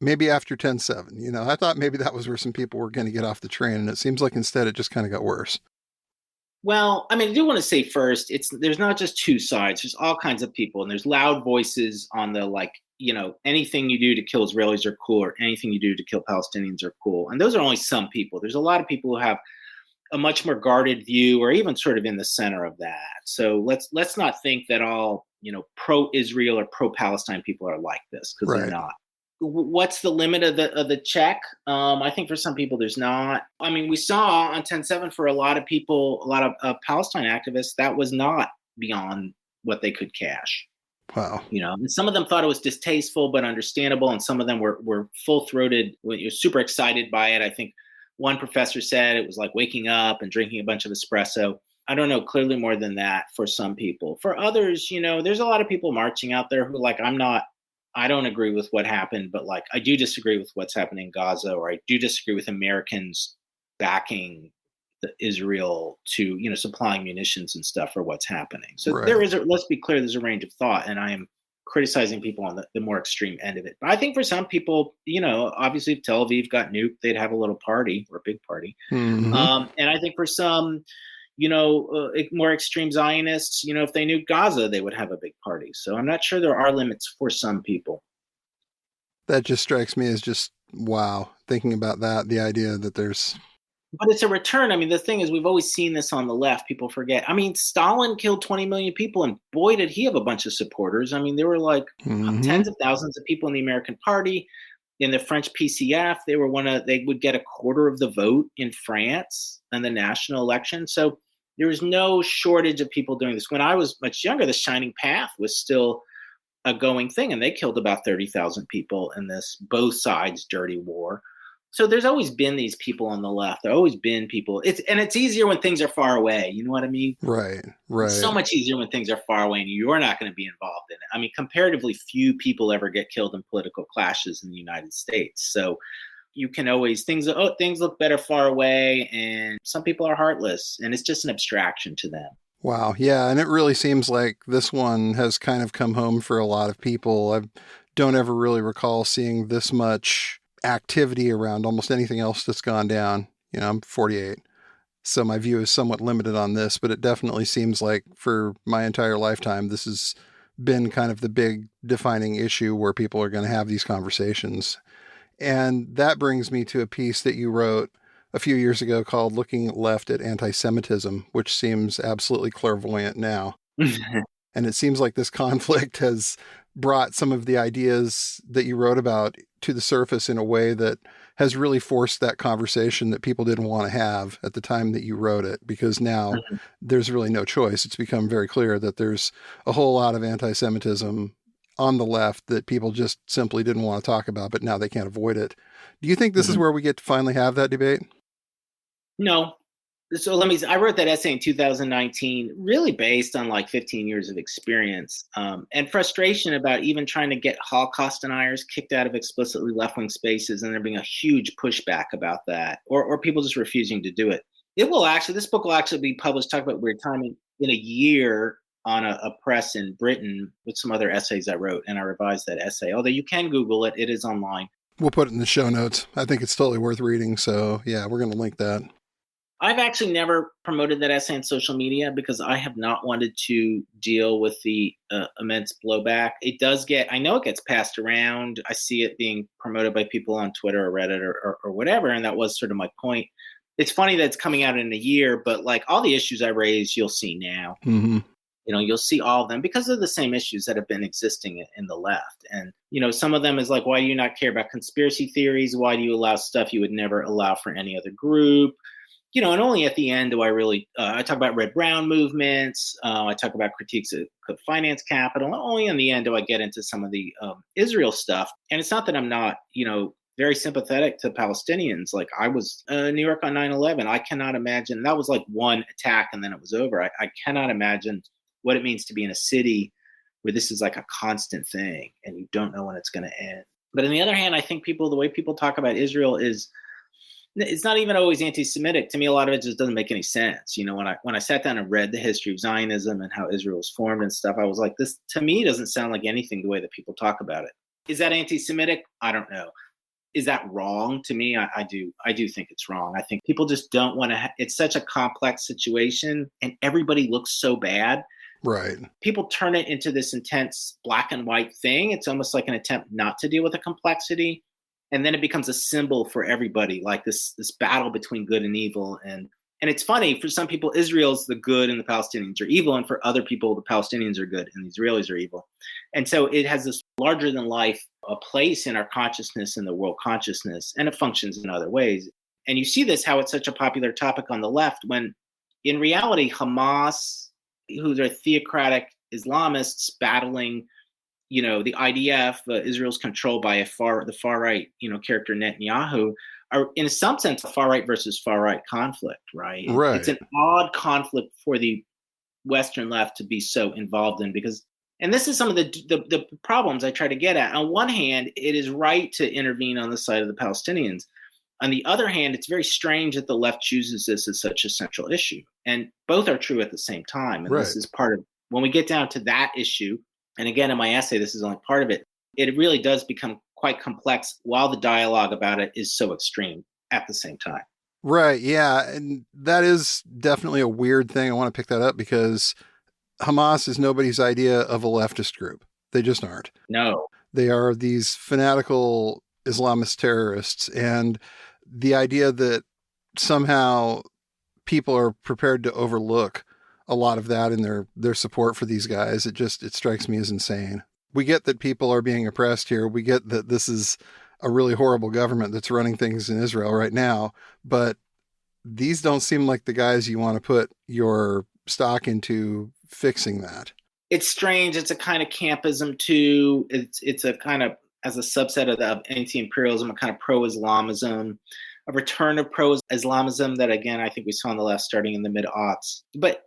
Speaker 9: Maybe after 10/7, I thought maybe that was where some people were going to get off the train, and it seems like instead it just kind of got worse.
Speaker 10: Well, I mean, I do want to say first, there's not just two sides. There's all kinds of people, and there's loud voices on the, like, anything you do to kill Israelis are cool, or anything you do to kill Palestinians are cool. And those are only some people. There's a lot of people who have a much more guarded view, or even sort of in the center of that. So let's not think that all, pro-Israel or pro-Palestine people are like this, because they're not. What's the limit of the check? I think for some people there's not. I mean, we saw on 10/7 for a lot of people, a lot of Palestine activists, that was not beyond what they could cash.
Speaker 9: Wow.
Speaker 10: And some of them thought it was distasteful but understandable, and some of them were full-throated, super excited by it. I think One professor said it was like waking up and drinking a bunch of espresso. I don't know, clearly more than that for some people. For others, there's a lot of people marching out there who like, I don't agree with what happened, but like, I do disagree with what's happening in Gaza, or I do disagree with Americans backing Israel to, supplying munitions and stuff for what's happening. So right. Let's be clear, there's a range of thought, and I am criticizing people on the more extreme end of it. But I think for some people, obviously if Tel Aviv got nuked, they'd have a little party or a big party.
Speaker 9: Mm-hmm.
Speaker 10: And I think for some, more extreme Zionists, if they nuked Gaza, they would have a big party. So I'm not sure there are limits for some people.
Speaker 9: That just strikes me as just, wow, thinking about that, the idea that there's...
Speaker 10: But it's a return. I mean, the thing is, we've always seen this on the left. People forget. I mean, Stalin killed 20 million people, and boy, did he have a bunch of supporters. I mean, there were like tens of thousands of people in the American Party. In the French PCF, they would get a quarter of the vote in France in the national election. So there was no shortage of people doing this. When I was much younger, the Shining Path was still a going thing, and they killed about 30,000 people in this both sides dirty war. So there's always been these people on the left. There always been people. It's easier when things are far away. You know what I mean?
Speaker 9: Right.
Speaker 10: It's so much easier when things are far away and you're not going to be involved in it. I mean, comparatively few people ever get killed in political clashes in the United States. So you can always things look better far away, and some people are heartless, and it's just an abstraction to them.
Speaker 9: Wow. Yeah. And it really seems like this one has kind of come home for a lot of people. I don't ever really recall seeing this much activity around almost anything else that's gone down. I'm 48, so my view is somewhat limited on this, but it definitely seems like for my entire lifetime, this has been kind of the big defining issue where people are going to have these conversations. And that brings me to a piece that you wrote a few years ago called Looking Left at Antisemitism, which seems absolutely clairvoyant now. And it seems like this conflict has brought some of the ideas that you wrote about to the surface in a way that has really forced that conversation that people didn't want to have at the time that you wrote it, because now there's really no choice. It's become very clear that there's a whole lot of anti-Semitism on the left that people just simply didn't want to talk about, but now they can't avoid it. Do you think this is where we get to finally have that debate?
Speaker 10: No. So I wrote that essay in 2019, really based on like 15 years of experience and frustration about even trying to get Holocaust deniers kicked out of explicitly left-wing spaces, and there being a huge pushback about that, or people just refusing to do it. This book will actually be published, talk about weird timing, in a year on a press in Britain with some other essays I wrote, and I revised that essay. Although you can Google it, it is online.
Speaker 9: We'll put it in the show notes. I think it's totally worth reading. So yeah, we're going to link that.
Speaker 10: I've actually never promoted that essay on social media because I have not wanted to deal with the immense blowback. I know it gets passed around. I see it being promoted by people on Twitter or Reddit or whatever. And that was sort of my point. It's funny that it's coming out in a year, but like all the issues I raised, you'll see now.
Speaker 9: Mm-hmm.
Speaker 10: You'll see all of them because they're the same issues that have been existing in the left. And, some of them is like, why do you not care about conspiracy theories? Why do you allow stuff you would never allow for any other group? And only at the end do I really, I talk about red-brown movements. I talk about critiques of finance capital. Only in the end do I get into some of the Israel stuff. And it's not that I'm not, very sympathetic to Palestinians. Like I was in New York on 9/11. I cannot imagine. That was like one attack and then it was over. I cannot imagine what it means to be in a city where this is like a constant thing and you don't know when it's going to end. But on the other hand, I think the way people talk about Israel is, it's not even always anti-Semitic. To me, a lot of it just doesn't make any sense. When I sat down and read the history of Zionism and how Israel was formed and stuff, I was like, this to me doesn't sound like anything the way that people talk about it. Is that anti-Semitic? I don't know. Is that wrong? To me, I do think it's wrong. I think people just don't want to. It's such a complex situation, and everybody looks so bad.
Speaker 9: Right.
Speaker 10: People turn it into this intense black and white thing. It's almost like an attempt not to deal with the complexity. And then it becomes a symbol for everybody, like this battle between good and evil. And it's funny, for some people, Israel's the good and the Palestinians are evil. And for other people, the Palestinians are good and the Israelis are evil. And so it has this larger than life place in our consciousness and the world consciousness, and it functions in other ways. And you see this, how it's such a popular topic on the left, when in reality, Hamas, who are theocratic Islamists battling, the IDF, Israel's controlled by the far right, character Netanyahu, are in some sense a far right versus far right conflict, right?
Speaker 9: Right.
Speaker 10: It's an odd conflict for the Western left to be so involved in, because, and this is some of the problems I try to get at. On one hand, it is right to intervene on the side of the Palestinians. On the other hand, it's very strange that the left chooses this as such a central issue. And both are true at the same time. And this is part of, when we get down to that issue, and again, in my essay, this is only part of it, it really does become quite complex while the dialogue about it is so extreme at the same time.
Speaker 9: Right. Yeah. And that is definitely a weird thing. I want to pick that up because Hamas is nobody's idea of a leftist group. They just aren't.
Speaker 10: No.
Speaker 9: They are these fanatical Islamist terrorists. And the idea that somehow people are prepared to overlook a lot of that in their support for these guys, it strikes me as insane. We get that people are being oppressed here. We get that this is a really horrible government that's running things in Israel right now, but these don't seem like the guys you want to put your stock into fixing that.
Speaker 10: It's strange. It's a kind of campism too. It's a kind of, as a subset of anti-imperialism, a kind of pro-Islamism, a return of pro-Islamism that, again, I think we saw on the left starting in the mid-aughts. But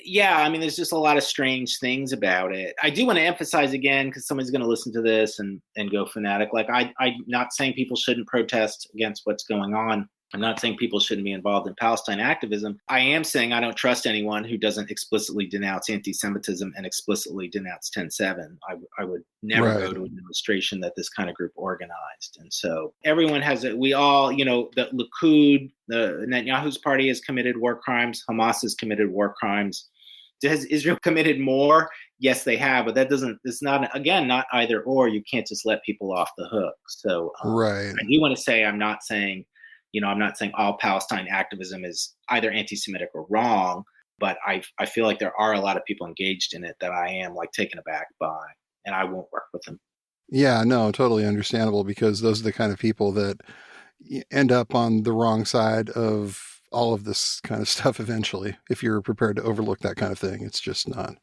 Speaker 10: yeah, I mean, there's just a lot of strange things about it. I do want to emphasize again, because somebody's going to listen to this and go fanatic. Like, I'm not saying people shouldn't protest against what's going on. I'm not saying people shouldn't be involved in Palestine activism. I am saying I don't trust anyone who doesn't explicitly denounce anti-Semitism and explicitly denounce 10/7. I would never go to a demonstration that this kind of group organized. And so everyone has it. We all, the Likud, the Netanyahu's party has committed war crimes. Hamas has committed war crimes. Has Israel committed more? Yes, they have. But it's not either or. You can't just let people off the hook. So I do want to say I'm not saying all Palestine activism is either anti-Semitic or wrong, but I feel like there are a lot of people engaged in it that I am taken aback by, and I won't work with them.
Speaker 9: Yeah, no, totally understandable, because those are the kind of people that end up on the wrong side of all of this kind of stuff eventually. If you're prepared to overlook that kind of thing, it's just not.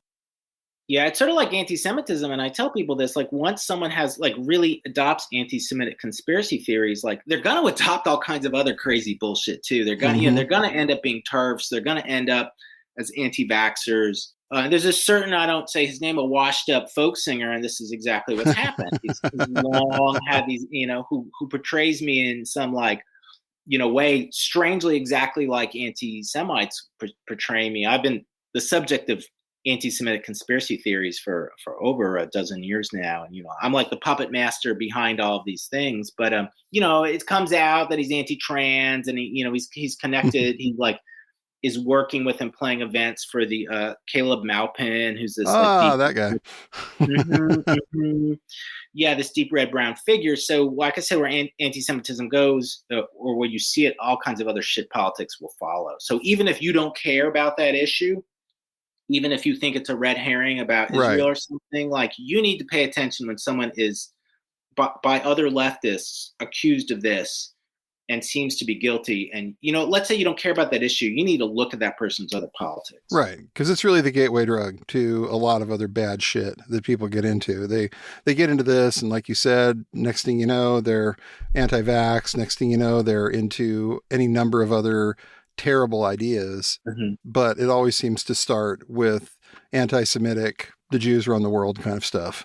Speaker 10: Yeah, it's sort of like anti-Semitism, and I tell people this, once someone has really adopts anti-Semitic conspiracy theories, they're going to adopt all kinds of other crazy bullshit too. They're going to, they're going to end up being TERFs. They're going to end up as anti-vaxxers. There's a certain, I don't say his name, a washed-up folk singer, and this is exactly what's happened. He's long had these, who portrays me in some way strangely exactly like anti-Semites portray me. I've been the subject of anti-Semitic conspiracy theories for over a dozen years now. And, I'm like the puppet master behind all of these things, but, it comes out that he's anti-trans and he's connected. He is working with and playing events for the, Caleb Maupin, who's this,
Speaker 9: that guy.
Speaker 10: Yeah. This deep red brown figure. So like I said, where anti-Semitism goes, or where you see it, all kinds of other shit politics will follow. So even if you don't care about that issue, even if you think it's a red herring about Israel or something, you need to pay attention when someone is by other leftists accused of this and seems to be guilty. And, let's say you don't care about that issue. You need to look at that person's other politics. Right.
Speaker 9: Because it's really the gateway drug to a lot of other bad shit that people get into. They get into this, and like you said, next thing you know, they're anti-vax. Next thing you know, they're into any number of other terrible ideas, but it always seems to start with anti-Semitic, the Jews run the world kind of stuff.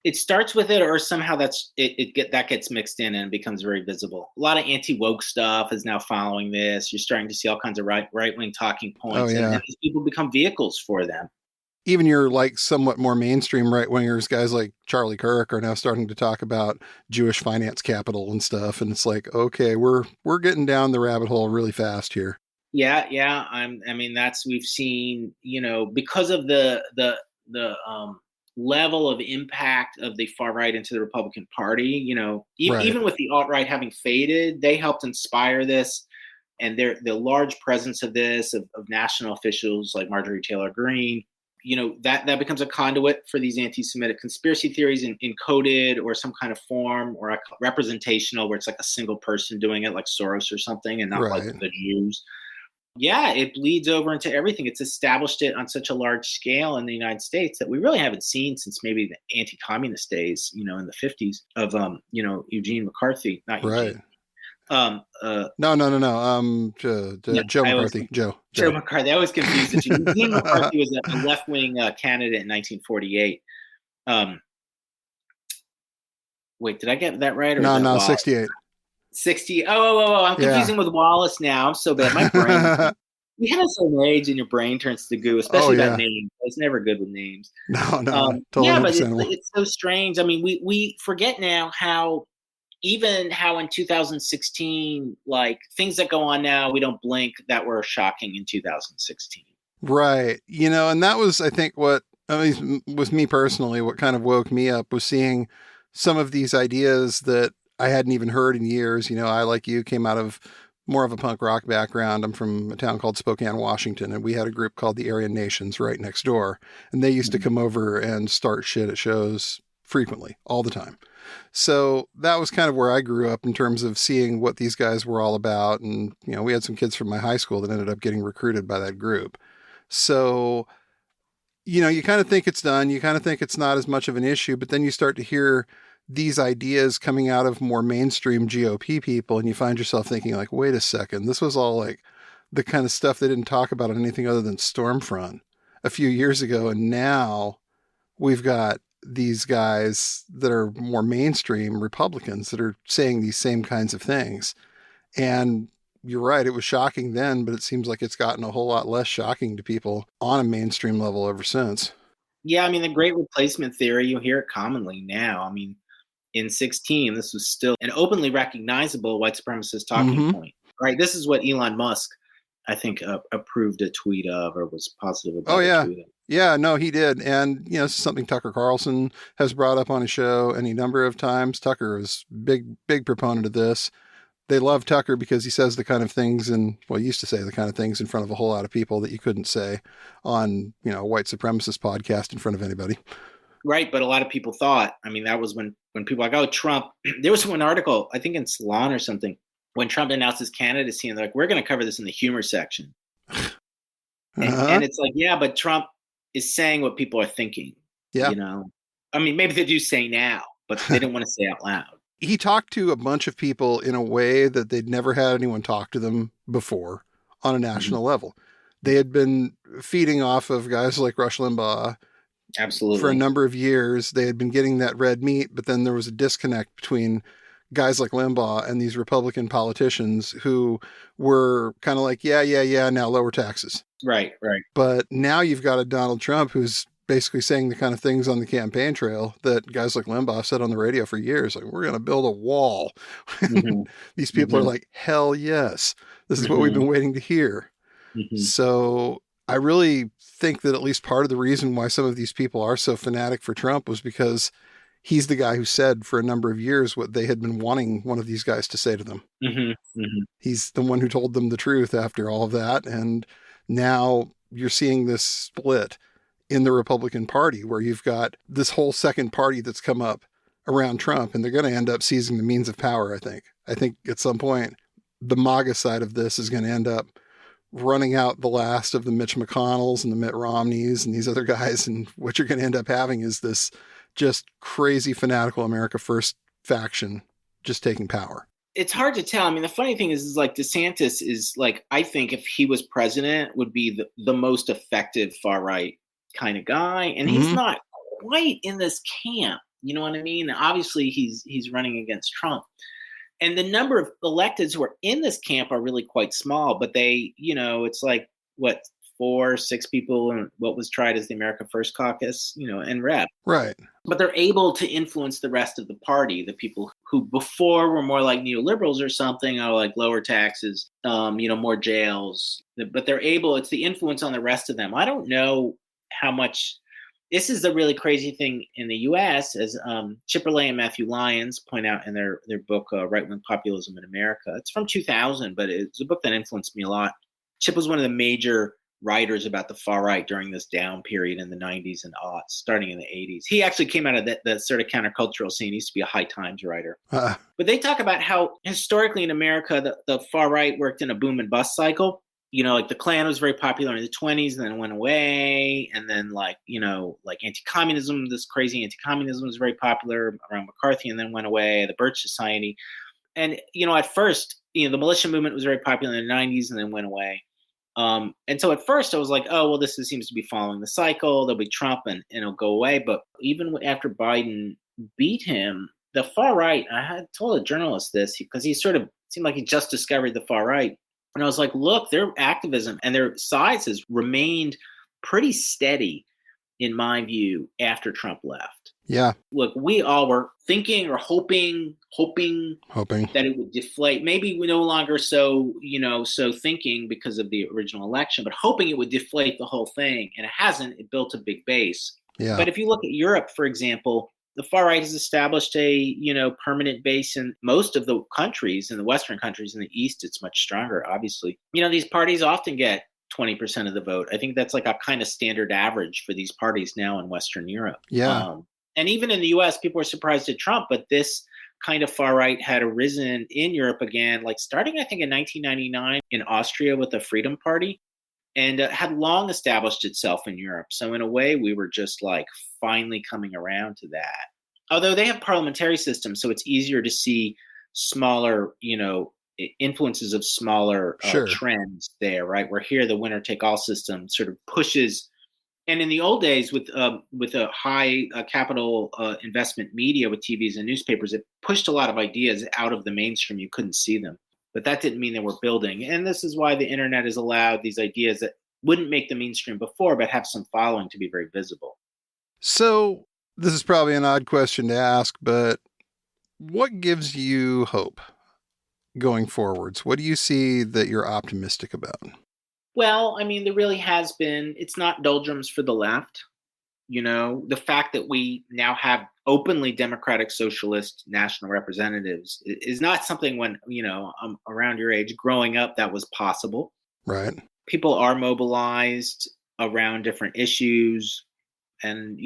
Speaker 10: It starts with it, or somehow that gets mixed in and becomes very visible. A lot of anti-woke stuff is now following this. You're starting to see all kinds of right-wing talking points, and these people become vehicles for them.
Speaker 9: Even your somewhat more mainstream right-wingers, guys like Charlie Kirk, are now starting to talk about Jewish finance capital and stuff. And it's okay, we're getting down the rabbit hole really fast here.
Speaker 10: Yeah. We've seen, because of the level of impact of the far right into the Republican Party, even with the alt-right having faded, they helped inspire this. And the large presence of this, of national officials like Marjorie Taylor Greene, that becomes a conduit for these anti-Semitic conspiracy theories encoded or some kind of form, or representational, where it's a single person doing it, like Soros or something, and not like the Jews. Yeah, it bleeds over into everything. It's established it on such a large scale in the United States that we really haven't seen since maybe the anti-communist days, in the 50s of, Eugene McCarthy, not Eugene.
Speaker 9: No. Joe McCarthy. Joe
Speaker 10: McCarthy. I always confused the two. Eugene McCarthy was a left-wing candidate in 1948. Wait, did I get that right? Or
Speaker 9: no, 68.
Speaker 10: 60. Oh, I'm confusing with Wallace now. I'm so bad. My brain. You have a certain age and your brain turns to goo, especially about names. It's never good with names.
Speaker 9: No,
Speaker 10: totally. Yeah, but it's so strange. I mean, we forget now how in 2016, like things that go on now, we don't blink, that were shocking in 2016.
Speaker 9: Right. And that was, I think, what, with me personally, what kind of woke me up was seeing some of these ideas that I hadn't even heard in years. I, like you, came out of more of a punk rock background. I'm from a town called Spokane, Washington, and we had a group called the Aryan Nations right next door. And they used to come over and start shit at shows frequently, all the time. So that was kind of where I grew up in terms of seeing what these guys were all about. And, we had some kids from my high school that ended up getting recruited by that group. So, you kind of think it's done. You kind of think it's not as much of an issue, but then you start to hear these ideas coming out of more mainstream GOP people, and you find yourself thinking like, wait a second, this was all like the kind of stuff they didn't talk about on anything other than Stormfront a few years ago. And now we've got these guys that are more mainstream Republicans that are saying these same kinds of things. And you're right, it was shocking then, but it seems like it's gotten a whole lot less shocking to people on a mainstream level ever since.
Speaker 10: Yeah, I mean, the great replacement theory, you hear it commonly now. I mean, in 16, this was still an openly recognizable white supremacist talking point, right? This is what Elon Musk, I think, approved a tweet of, or was positive about.
Speaker 9: Oh, yeah. Yeah, no, he did. And, this is something Tucker Carlson has brought up on his show any number of times. Tucker is big proponent of this. They love Tucker because he says the kind of things he used to say the kind of things in front of a whole lot of people that you couldn't say on, a white supremacist podcast in front of anybody.
Speaker 10: Right. But a lot of people thought, I mean, that was when people were like, oh, Trump, there was one article, I think in Salon or something, when Trump announced his candidacy, and they're like, we're going to cover this in the humor section. And it's like, yeah, but Trump is saying what people are thinking.
Speaker 9: Yeah.
Speaker 10: I mean, maybe they do say now, but they didn't want to say out loud.
Speaker 9: He talked to a bunch of people in a way that they'd never had anyone talk to them before on a national level. They had been feeding off of guys like Rush Limbaugh.
Speaker 10: Absolutely.
Speaker 9: For a number of years. They had been getting that red meat, but then there was a disconnect between guys like Limbaugh and these Republican politicians who were kind of like, yeah, now lower taxes.
Speaker 10: Right.
Speaker 9: But now you've got a Donald Trump who's basically saying the kind of things on the campaign trail that guys like Limbaugh said on the radio for years. Like, we're going to build a wall. These people are like, hell yes. This is what we've been waiting to hear. So I really think that at least part of the reason why some of these people are so fanatic for Trump was because he's the guy who said for a number of years what they had been wanting one of these guys to say to them. He's the one who told them the truth after all of that. And now you're seeing this split in the Republican Party where you've got this whole second party that's come up around Trump, and they're going to end up seizing the means of power. I think at some point the MAGA side of this is going to end up running out the last of the Mitch McConnells and the Mitt Romneys and these other guys. And what you're going to end up having is this just crazy fanatical America First faction just taking power.
Speaker 10: It's hard to tell. I mean, the funny thing is like DeSantis is like, I think if he was president would be the most effective far right kind of guy. And he's not quite in this camp. You know what I mean? Obviously he's running against Trump. And the number of electeds who are in this camp are really quite small, but they, it's like, 4-6 people in what was tried as the America First caucus, and rep.
Speaker 9: Right.
Speaker 10: But they're able to influence the rest of the party, the people who before were more like neoliberals or something, or like lower taxes, more jails. But they're able, it's the influence on the rest of them. I don't know how much. This is the really crazy thing in the U.S., as Chipperley and Matthew Lyons point out in their book, Right-Wing Populism in America. It's from 2000, but it's a book that influenced me a lot. Chip was one of the major writers about the far right during this down period in the 90s and aughts, starting in the 80s. He actually came out of the sort of countercultural scene. He used to be a High Times writer. But they talk about how historically in America, the far right worked in a boom and bust cycle. Like the Klan was very popular in the 20s and then went away. And then like anti-communism, this crazy anti-communism was very popular around McCarthy and then went away, the Birch Society. And, at first the militia movement was very popular in the 90s and then went away. And so at first I was like, oh, well, this seems to be following the cycle. There'll be Trump and it'll go away. But even after Biden beat him, the far right, I had told a journalist this because he sort of seemed like he just discovered the far right. And I was like, look, their activism and their size has remained pretty steady, in my view, after Trump left.
Speaker 9: Yeah.
Speaker 10: Look, we all were thinking or hoping that it would deflate. Maybe we're no longer so thinking because of the original election, but hoping it would deflate the whole thing. And it hasn't. It built a big base.
Speaker 9: Yeah.
Speaker 10: But if you look at Europe, for example, the far right has established a, permanent base in most of the countries, in the Western countries. In the East, it's much stronger, obviously. These parties often get 20% of the vote. I think that's like a kind of standard average for these parties now in Western Europe.
Speaker 9: Yeah.
Speaker 10: And even in the US, people were surprised at Trump, but this kind of far right had arisen in Europe again, like starting, I think, in 1999 in Austria with the Freedom Party, and had long established itself in Europe. So in a way, we were just like finally coming around to that. Although they have parliamentary systems, so it's easier to see smaller, influences of smaller trends there, right? Where here the winner take all system sort of pushes. And in the old days with a high capital investment media with TVs and newspapers, it pushed a lot of ideas out of the mainstream. You couldn't see them. But that didn't mean they were building. And this is why the internet has allowed these ideas that wouldn't make the mainstream before, but have some following to be very visible.
Speaker 9: So this is probably an odd question to ask, but what gives you hope going forwards? What do you see that you're optimistic about?
Speaker 10: Well, I mean, there really has been, it's not doldrums for the left. The fact that we now have openly democratic socialist national representatives is not something when, I'm around your age growing up that was possible.
Speaker 9: Right.
Speaker 10: People are mobilized around different issues. And,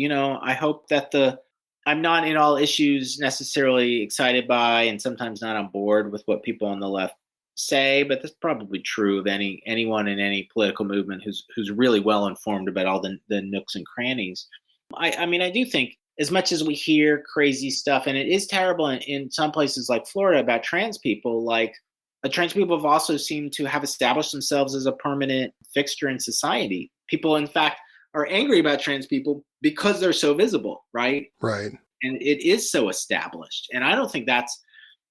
Speaker 10: I hope that I'm not in all issues necessarily excited by and sometimes not on board with what people on the left say, but that's probably true of anyone in any political movement who's really well informed about all the nooks and crannies. I mean, I do think as much as we hear crazy stuff, and it is terrible in some places like Florida about trans people, like trans people have also seemed to have established themselves as a permanent fixture in society. People, in fact, are angry about trans people because they're so visible, right?
Speaker 9: Right.
Speaker 10: And it is so established. And I don't think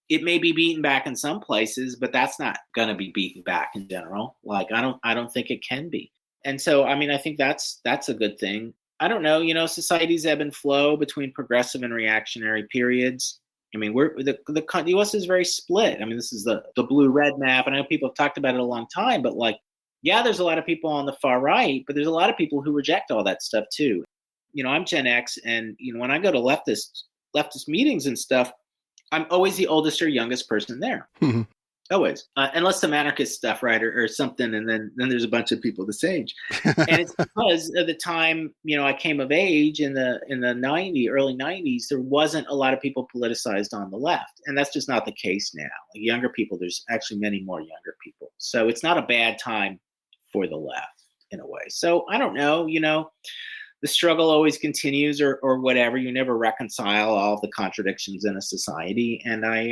Speaker 10: it may be beaten back in some places, but that's not going to be beaten back in general. Like, I don't think it can be. And so, I mean, I think that's a good thing. I don't know, societies ebb and flow between progressive and reactionary periods. I mean, the U.S. is very split. I mean, this is the blue-red map, and I know people have talked about it a long time, but like, yeah, there's a lot of people on the far right, but there's a lot of people who reject all that stuff too. I'm Gen X, and when I go to leftist meetings and stuff, I'm always the oldest or youngest person there.
Speaker 9: Mm-hmm.
Speaker 10: Always, unless some anarchist stuff, right, or something, and then there's a bunch of people this age, and it's because of the time I came of age in the early 90s. There wasn't a lot of people politicized on the left, and that's just not the case now. Like younger people, there's actually many more younger people, so it's not a bad time for the left in a way. So I don't know, the struggle always continues or whatever. You never reconcile all of the contradictions in a society. And I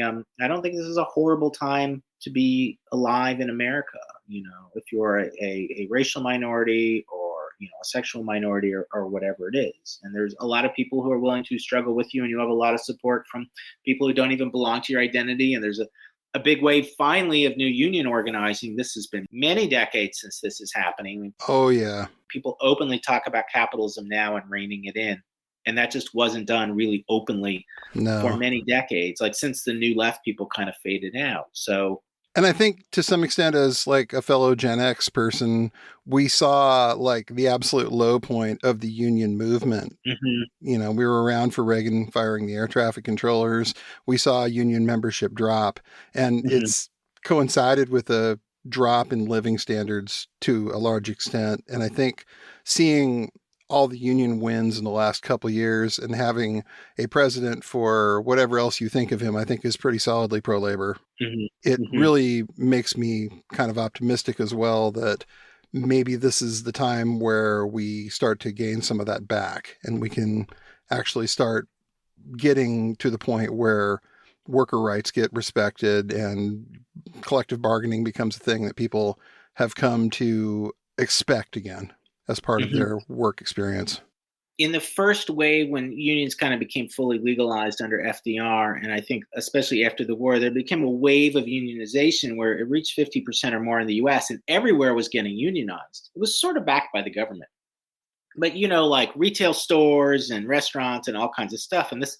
Speaker 10: don't think this is a horrible time to be alive in America. If you're a racial minority or, a sexual minority or whatever it is. And there's a lot of people who are willing to struggle with you, and you have a lot of support from people who don't even belong to your identity. And there's a big wave finally of new union organizing. This has been many decades since this is happening.
Speaker 9: Oh, yeah.
Speaker 10: People openly talk about capitalism now and reining it in. And that just wasn't done really openly for many decades, like since the new left people kind of faded out. So,
Speaker 9: and I think to some extent, as like a fellow Gen X person, we saw like the absolute low point of the union movement. Mm-hmm. We were around for Reagan firing the air traffic controllers. We saw union membership drop, and mm-hmm. it's coincided with a drop in living standards to a large extent. And I think seeing all the union wins in the last couple of years and having a president, for whatever else you think of him, I think is pretty solidly pro-labor. Mm-hmm. It mm-hmm. really makes me kind of optimistic as well that maybe this is the time where we start to gain some of that back and we can actually start getting to the point where worker rights get respected and collective bargaining becomes a thing that people have come to expect again as part of their work experience.
Speaker 10: In the first wave, when unions kind of became fully legalized under FDR, and I think especially after the war, there became a wave of unionization where it reached 50% or more in the US, and everywhere was getting unionized. It was sort of backed by the government. But, like retail stores and restaurants and all kinds of stuff. And this,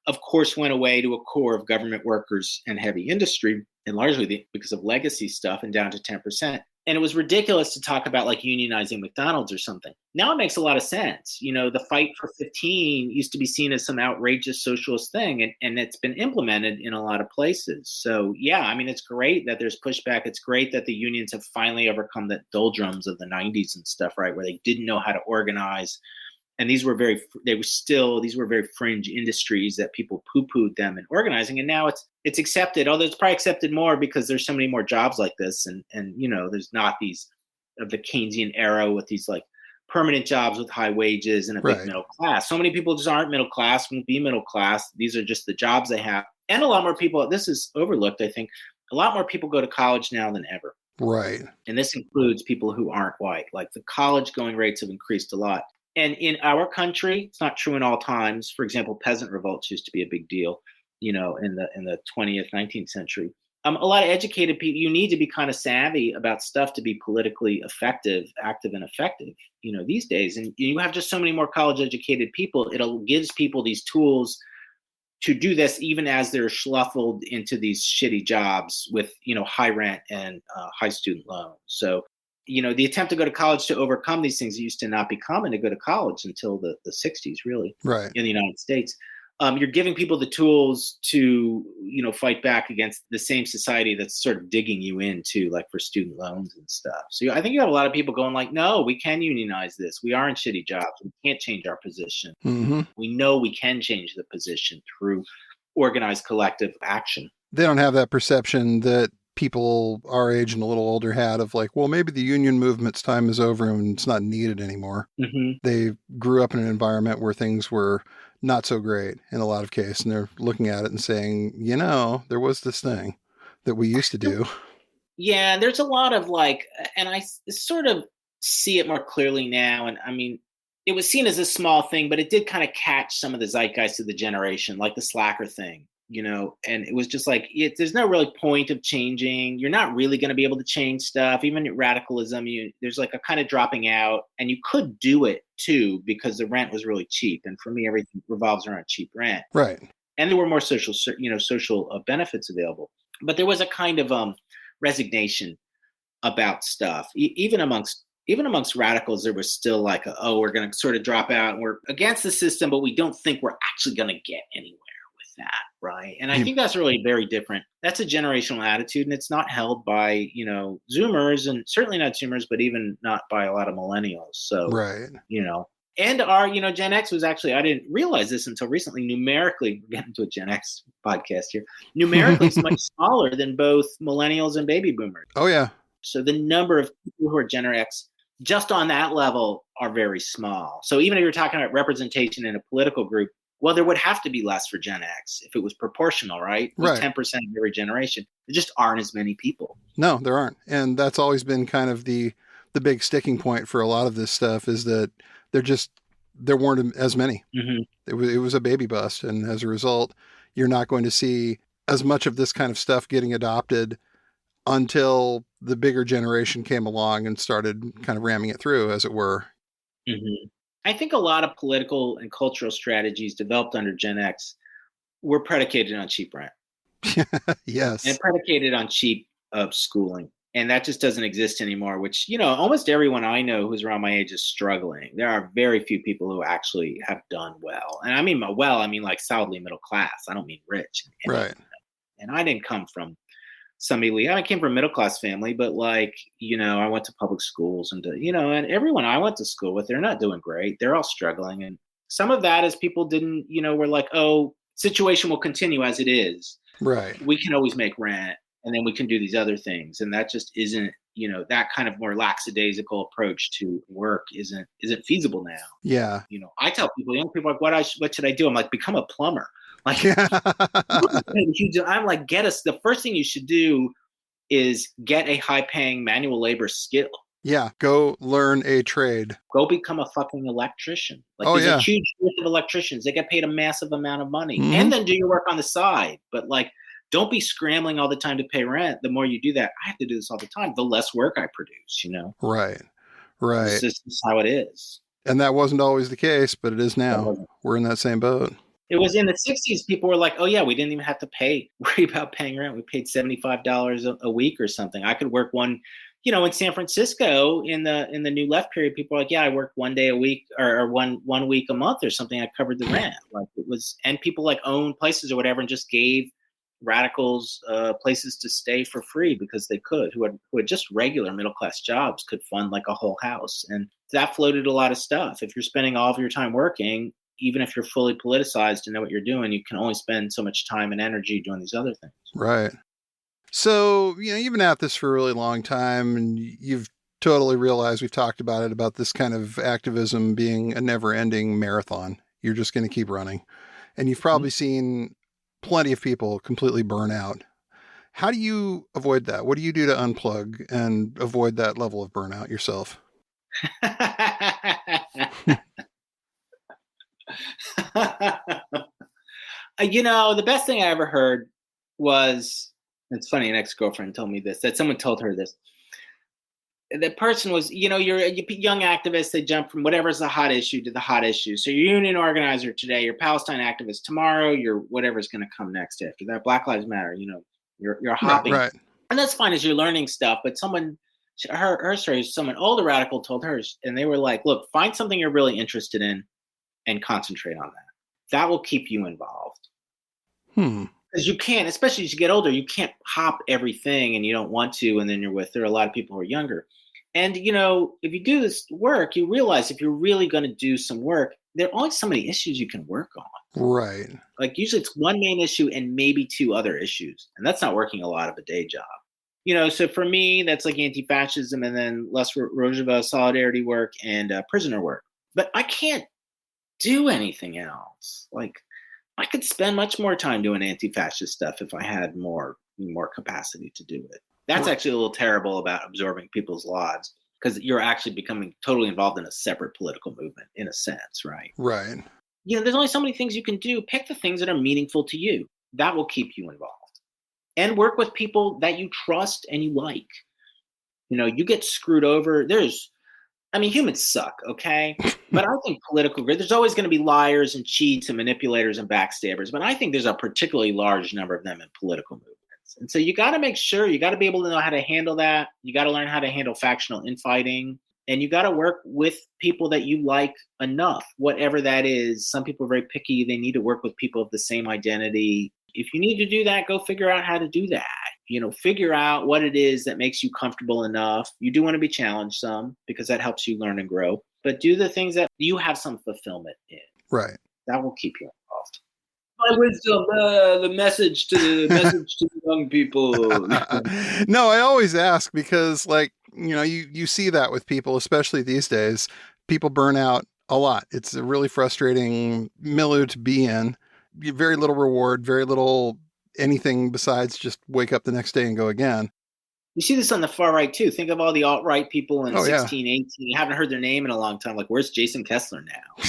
Speaker 10: of course, went away to a core of government workers and heavy industry, and largely because of legacy stuff, and down to 10%. And it was ridiculous to talk about like unionizing McDonald's or something. Now it makes a lot of sense. The fight for 15 used to be seen as some outrageous socialist thing, and it's been implemented in a lot of places. So, yeah, I mean, it's great that there's pushback. It's great that the unions have finally overcome the doldrums of the 90s and stuff, right, where they didn't know how to organize. And these were very fringe industries that people poo-pooed them in organizing. And now it's accepted, although it's probably accepted more because there's so many more jobs like this. And there's not these of the Keynesian era with these like permanent jobs with high wages and a big middle class. So many people just aren't middle class, won't be middle class. These are just the jobs they have. And a lot more people, this is overlooked, I think, a lot more people go to college now than ever.
Speaker 9: Right.
Speaker 10: And this includes people who aren't white. Like the college going rates have increased a lot. And in our country, it's not true in all times. For example, peasant revolts used to be a big deal, in the 20th, 19th century. A lot of educated people, you need to be kind of savvy about stuff to be politically effective, active and effective, these days. And you have just so many more college educated people. It gives people these tools to do this, even as they're schluffled into these shitty jobs with, high rent and high student loans. So, the attempt to go to college to overcome these things used to not be common to go to college until the 60s, really,
Speaker 9: right,
Speaker 10: in the United States. You're giving people the tools to, fight back against the same society that's sort of digging you into, like for student loans and stuff. So I think you have a lot of people going like, no, we can unionize this. We are in shitty jobs. We can't change our position.
Speaker 9: Mm-hmm.
Speaker 10: We know we can change the position through organized collective action.
Speaker 9: They don't have that perception that people our age and a little older had of like, well, maybe the union movement's time is over and it's not needed anymore.
Speaker 10: Mm-hmm.
Speaker 9: They grew up in an environment where things were not so great in a lot of cases. And they're looking at it and saying, there was this thing that we used to do.
Speaker 10: Yeah. There's a lot of like, and I sort of see it more clearly now. And I mean, it was seen as a small thing, but it did kind of catch some of the zeitgeist of the generation, like the slacker thing. And it was just like, there's no really point of changing. You're not really going to be able to change stuff. Even at radicalism, there's like a kind of dropping out, and you could do it too, because the rent was really cheap. And for me, everything revolves around cheap rent.
Speaker 9: Right.
Speaker 10: And there were more social benefits available, but there was a kind of resignation about stuff. Even amongst radicals, there was still like, we're going to sort of drop out and we're against the system, but we don't think we're actually going to get anywhere with that. Right. And I think that's really very different. That's a generational attitude, and it's not held by, Zoomers, and certainly not Zoomers, but even not by a lot of millennials. So,
Speaker 9: right.
Speaker 10: And our, Gen X was actually, I didn't realize this until recently, numerically, we're getting to a Gen X podcast here, numerically it's much smaller than both millennials and baby boomers.
Speaker 9: Oh, yeah.
Speaker 10: So the number of people who are Gen X just on that level are very small. So even if you're talking about representation in a political group, well, there would have to be less for Gen X if it was proportional, right?
Speaker 9: Right.
Speaker 10: 10% of every generation. There just aren't as many people.
Speaker 9: No, there aren't. And that's always been kind of the big sticking point for a lot of this stuff, is that there weren't as many.
Speaker 10: Mm-hmm.
Speaker 9: It was a baby bust. And as a result, you're not going to see as much of this kind of stuff getting adopted until the bigger generation came along and started kind of ramming it through, as it were.
Speaker 10: Mm-hmm. I think a lot of political and cultural strategies developed under Gen X were predicated on cheap rent.
Speaker 9: Yes.
Speaker 10: And predicated on cheap schooling. And that just doesn't exist anymore, which, almost everyone I know who's around my age is struggling. There are very few people who actually have done well. And I mean like solidly middle class. I don't mean rich.
Speaker 9: Right.
Speaker 10: And I didn't come from some elite. I came from a middle class family, but like, I went to public schools and and everyone I went to school with, they're not doing great. They're all struggling. And some of that is people didn't, were like, situation will continue as it is.
Speaker 9: Right.
Speaker 10: We can always make rent, and then we can do these other things. And that just isn't, that kind of more lackadaisical approach to work isn't feasible now.
Speaker 9: Yeah.
Speaker 10: I tell people, young people, like, what should I do? I'm like, become a plumber. Like,
Speaker 9: Yeah.
Speaker 10: I'm like, the first thing you should do is get a high-paying manual labor skill.
Speaker 9: Yeah, go learn a trade.
Speaker 10: Go become a fucking electrician. Like,
Speaker 9: Oh,
Speaker 10: there's
Speaker 9: yeah.
Speaker 10: a huge group of electricians. They get paid a massive amount of money.
Speaker 9: Mhm.
Speaker 10: And then do your work on the side. But, like, don't be scrambling all the time to pay rent. The more you do that, I have to do this all the time, the less work I produce, you know?
Speaker 9: Right. Right.
Speaker 10: This is how it is.
Speaker 9: And that wasn't always the case, but it is now. We're in that same boat.
Speaker 10: It was in the 60s, people were like, oh, yeah, we didn't even have to worry about paying rent. We paid $75 a week or something. I could work one, you know, in San Francisco in the New Left period, people were like, yeah, I worked one day a week or one week a month or something. I covered the rent. Like, it was, and people like owned places or whatever and just gave radicals places to stay for free because they could, who had just regular middle class jobs could fund like a whole house. And that floated a lot of stuff. If you're spending all of your time working, even if you're fully politicized and know what you're doing, you can only spend so much time and energy doing these other things.
Speaker 9: Right. So, you know, you've been at this for a really long time, and you've totally realized, we've talked about it, about this kind of activism being a never-ending marathon. You're just going to keep running. And you've probably seen plenty of people completely burn out. How do you avoid that? What do you do to unplug and avoid that level of burnout yourself?
Speaker 10: You know, the best thing I ever heard was, it's funny, an ex-girlfriend told me this, that someone told her this. The person was, you know, you're a young activist, they jump from whatever's the hot issue to the hot issue. So you're union organizer today, you're Palestine activist tomorrow, you're whatever's going to come next after that. Black Lives Matter, you know, you're hopping.
Speaker 9: Right.
Speaker 10: And that's fine as you're learning stuff, but her story, someone older radical told hers, and they were like, look, find something you're really interested in and concentrate on that. That will keep you involved. Because you can't, especially as you get older, you can't hop everything and you don't want to, and then there are a lot of people who are younger. And, you know, if you do this work, you realize if you're really going to do some work, there are only so many issues you can work on.
Speaker 9: Right.
Speaker 10: Like, usually it's one main issue and maybe two other issues. And that's not working a lot of a day job. You know, so for me, that's like anti-fascism and then less Rojava solidarity work and prisoner work. But I can't do anything else. Like, I could spend much more time doing anti-fascist stuff if I had more capacity to do it. That's actually a little terrible about absorbing people's lives, because you're actually becoming totally involved in a separate political movement in a sense, right?
Speaker 9: Right.
Speaker 10: You know, there's only so many things you can do. Pick the things that are meaningful to you. That will keep you involved. And work with people that you trust and you like. You know, you get screwed over. Humans suck, okay? But I think there's always going to be liars and cheats and manipulators and backstabbers. But I think there's a particularly large number of them in political movements. And so you got to make sure, you got to be able to know how to handle that. You got to learn how to handle factional infighting. And you got to work with people that you like enough, whatever that is. Some people are very picky. They need to work with people of the same identity. If you need to do that, go figure out how to do that. You know, figure out what it is that makes you comfortable enough. You do want to be challenged some, because that helps you learn and grow. But do the things that you have some fulfillment in.
Speaker 9: Right.
Speaker 10: That will keep you involved. My wisdom, the message to the young people.
Speaker 9: No, I always ask because, like, you know, you see that with people, especially these days. People burn out a lot. It's a really frustrating milieu to be in. Very little reward, very little anything besides just wake up the next day and go again.
Speaker 10: You see this on the far right too. Think of all the alt-right people in 16, 18. You haven't heard their name in a long time. Like, where's Jason Kessler now?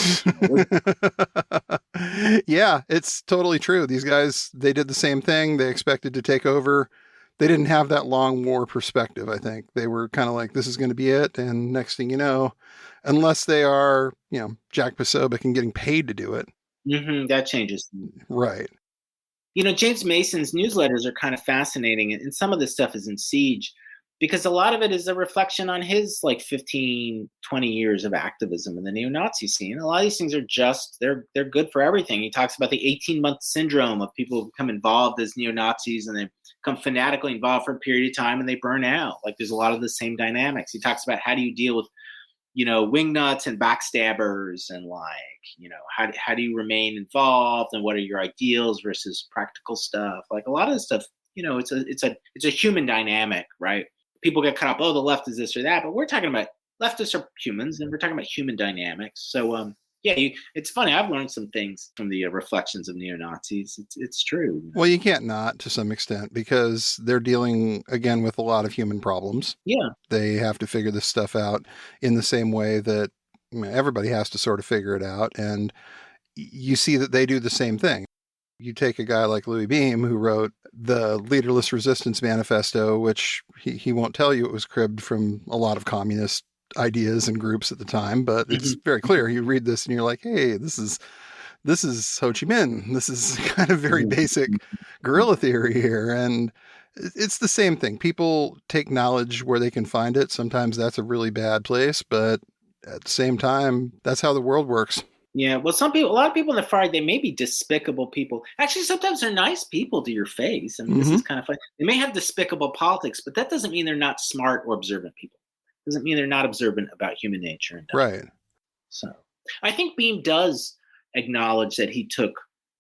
Speaker 9: Yeah, it's totally true. These guys, they did the same thing. They expected to take over. They didn't have that long war perspective, I think. They were kind of like, this is going to be it. And next thing you know, unless they are, you know, Jack Posobiec and getting paid to do it.
Speaker 10: That changes.
Speaker 9: Right.
Speaker 10: You know, James Mason's newsletters are kind of fascinating, and some of this stuff is in siege because a lot of it is a reflection on his like 15, 20 years of activism in the neo-Nazi scene. A lot of these things are just, they're good for everything. He talks about the 18-month syndrome of people who become involved as neo-Nazis and they become fanatically involved for a period of time and they burn out. Like, there's a lot of the same dynamics. He talks about how do you deal with, you know, wingnuts and backstabbers, and like, you know, how do you remain involved, and what are your ideals versus practical stuff? Like, a lot of this stuff, you know, it's a human dynamic, right? People get caught up, oh, the left is this or that, but we're talking about leftists are humans, and we're talking about human dynamics. So Yeah, it's funny. I've learned some things from the reflections of neo-Nazis. It's true.
Speaker 9: Well, you can't not to some extent because they're dealing, again, with a lot of human problems.
Speaker 10: Yeah.
Speaker 9: They have to figure this stuff out in the same way that everybody has to sort of figure it out. And you see that they do the same thing. You take a guy like Louis Beam, who wrote the Leaderless Resistance Manifesto, which he won't tell you it was cribbed from a lot of communist ideas and groups at the time, but it's very clear. You read this and you're like, hey, this is Ho Chi Minh. This is kind of very basic guerrilla theory here. And it's the same thing. People take knowledge where they can find it. Sometimes that's a really bad place, but at the same time, that's how the world works.
Speaker 10: Yeah, well, a lot of people in the far right, they may be despicable people. Actually, sometimes they're nice people to your face. I mean, this is kind of fun. They may have despicable politics, but that doesn't mean they're not smart or observant people. Doesn't mean they're not observant about human nature. And
Speaker 9: right.
Speaker 10: So I think Beam does acknowledge that he took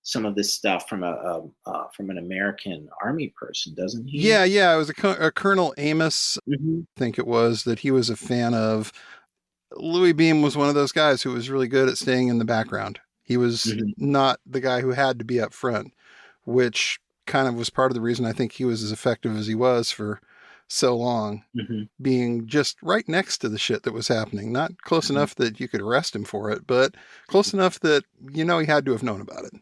Speaker 10: some of this stuff from an American army person, doesn't he?
Speaker 9: Yeah. It was a Colonel Amos, I think it was, that he was a fan of. Louis Beam was one of those guys who was really good at staying in the background. He was not the guy who had to be up front, which kind of was part of the reason I think he was as effective as he was for so long, being just right next to the shit that was happening. Not close enough that you could arrest him for it, but close enough that, he had to have known about it.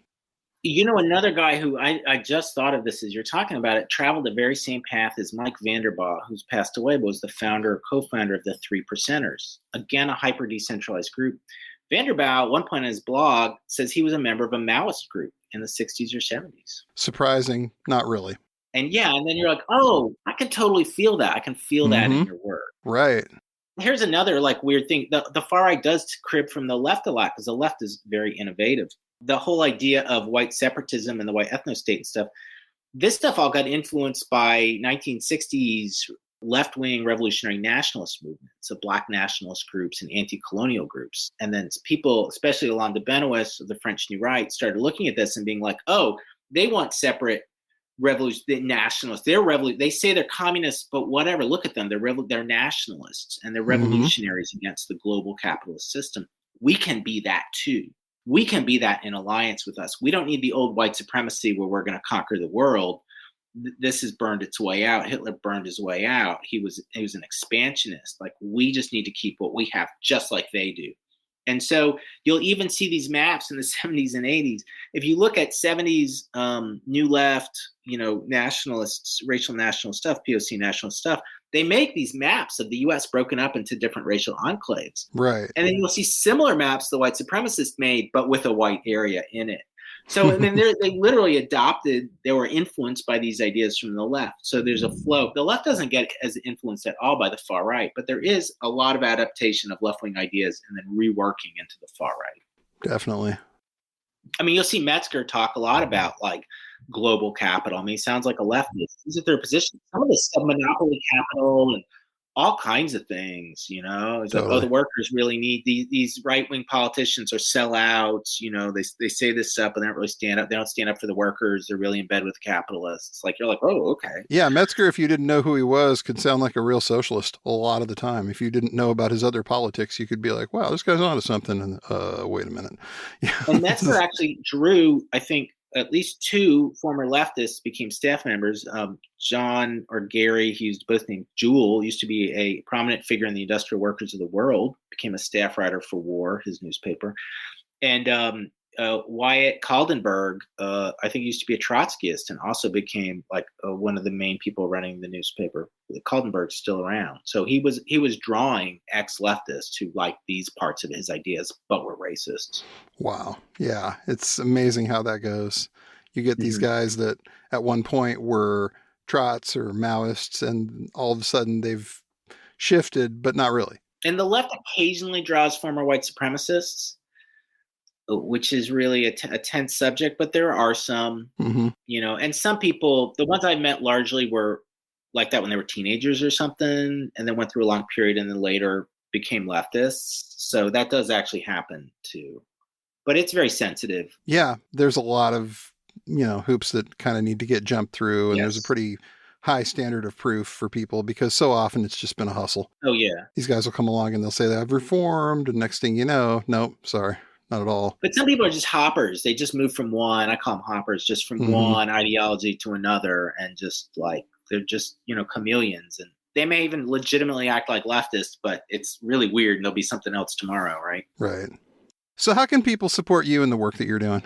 Speaker 10: Another guy who I just thought of this as you're talking about it, traveled the very same path as Mike Vanderbaugh, who's passed away, but was the founder or co-founder of the Three Percenters. Again, a hyper-decentralized group. Vanderbaugh, at one point in his blog, says he was a member of a Maoist group in the 60s or 70s.
Speaker 9: Surprising, not really.
Speaker 10: And and then you're like, oh, I can totally feel that. I can feel that in your work.
Speaker 9: Right.
Speaker 10: Here's another weird thing. The far right does crib from the left a lot because the left is very innovative. The whole idea of white separatism and the white ethno-state and stuff, this stuff all got influenced by 1960s left-wing revolutionary nationalist movements, so black nationalist groups and anti-colonial groups. And then people, especially Alain de Benoist of the French New Right, started looking at this and being like, oh, they want separate nationalists. They say they're communists, but whatever. Look at them. They're nationalists and they're revolutionaries against the global capitalist system. We can be that too. We can be that in alliance with us. We don't need the old white supremacy where we're going to conquer the world. This has burned its way out. Hitler burned his way out. He was an expansionist. We just need to keep what we have, just like they do. And so you'll even see these maps in the 70s and 80s. If you look at 70s New Left, nationalists, racial national stuff, POC national stuff, they make these maps of the U.S. broken up into different racial enclaves.
Speaker 9: Right.
Speaker 10: And then you'll see similar maps the white supremacists made, but with a white area in it. So they literally they were influenced by these ideas from the left. So there's a flow. The left doesn't get as influenced at all by the far right, but there is a lot of adaptation of left-wing ideas and then reworking into the far right.
Speaker 9: Definitely.
Speaker 10: I mean, you'll see Metzger talk a lot about global capital. I mean, he sounds like a leftist. He's at their position. Some of this stuff, monopoly capital and all kinds of things, It's totally. The workers really need these right-wing politicians are sellouts. They say this stuff, but they don't really stand up. They don't stand up for the workers. They're really in bed with capitalists. You're like, oh, okay.
Speaker 9: Yeah, Metzger, if you didn't know who he was, could sound like a real socialist a lot of the time. If you didn't know about his other politics, you could be like, wow, this guy's onto something. And wait a minute. Yeah.
Speaker 10: And Metzger actually drew, I think, at least two former leftists became staff members. John or Gary, he used both names. Jewell used to be a prominent figure in the Industrial Workers of the World, became a staff writer for War, his newspaper. And Wyatt Kaldenberg, I think used to be a Trotskyist and also became one of the main people running the newspaper. Kaldenberg's still around. So he was drawing ex-leftists who liked these parts of his ideas, but were racists.
Speaker 9: Wow. Yeah. It's amazing how that goes. You get these guys that at one point were Trots or Maoists, and all of a sudden they've shifted, but not really.
Speaker 10: And the left occasionally draws former white supremacists, which is really a tense subject, but there are some, and some people, the ones I met largely were like that when they were teenagers or something, and then went through a long period and then later became leftists. So that does actually happen too, but it's very sensitive.
Speaker 9: Yeah. There's a lot of, hoops that kind of need to get jumped through. And there's a pretty high standard of proof for people because so often it's just been a hustle.
Speaker 10: Oh yeah.
Speaker 9: These guys will come along and they'll say that I've reformed. And next thing you know, nope, sorry. not at all.
Speaker 10: But some people are just hoppers. They just move from one, I call them hoppers, just from one ideology to another, and just like, they're just, chameleons. And they may even legitimately act like leftists, but it's really weird, and there'll be something else tomorrow, right?
Speaker 9: Right. So how can people support you in the work that you're doing?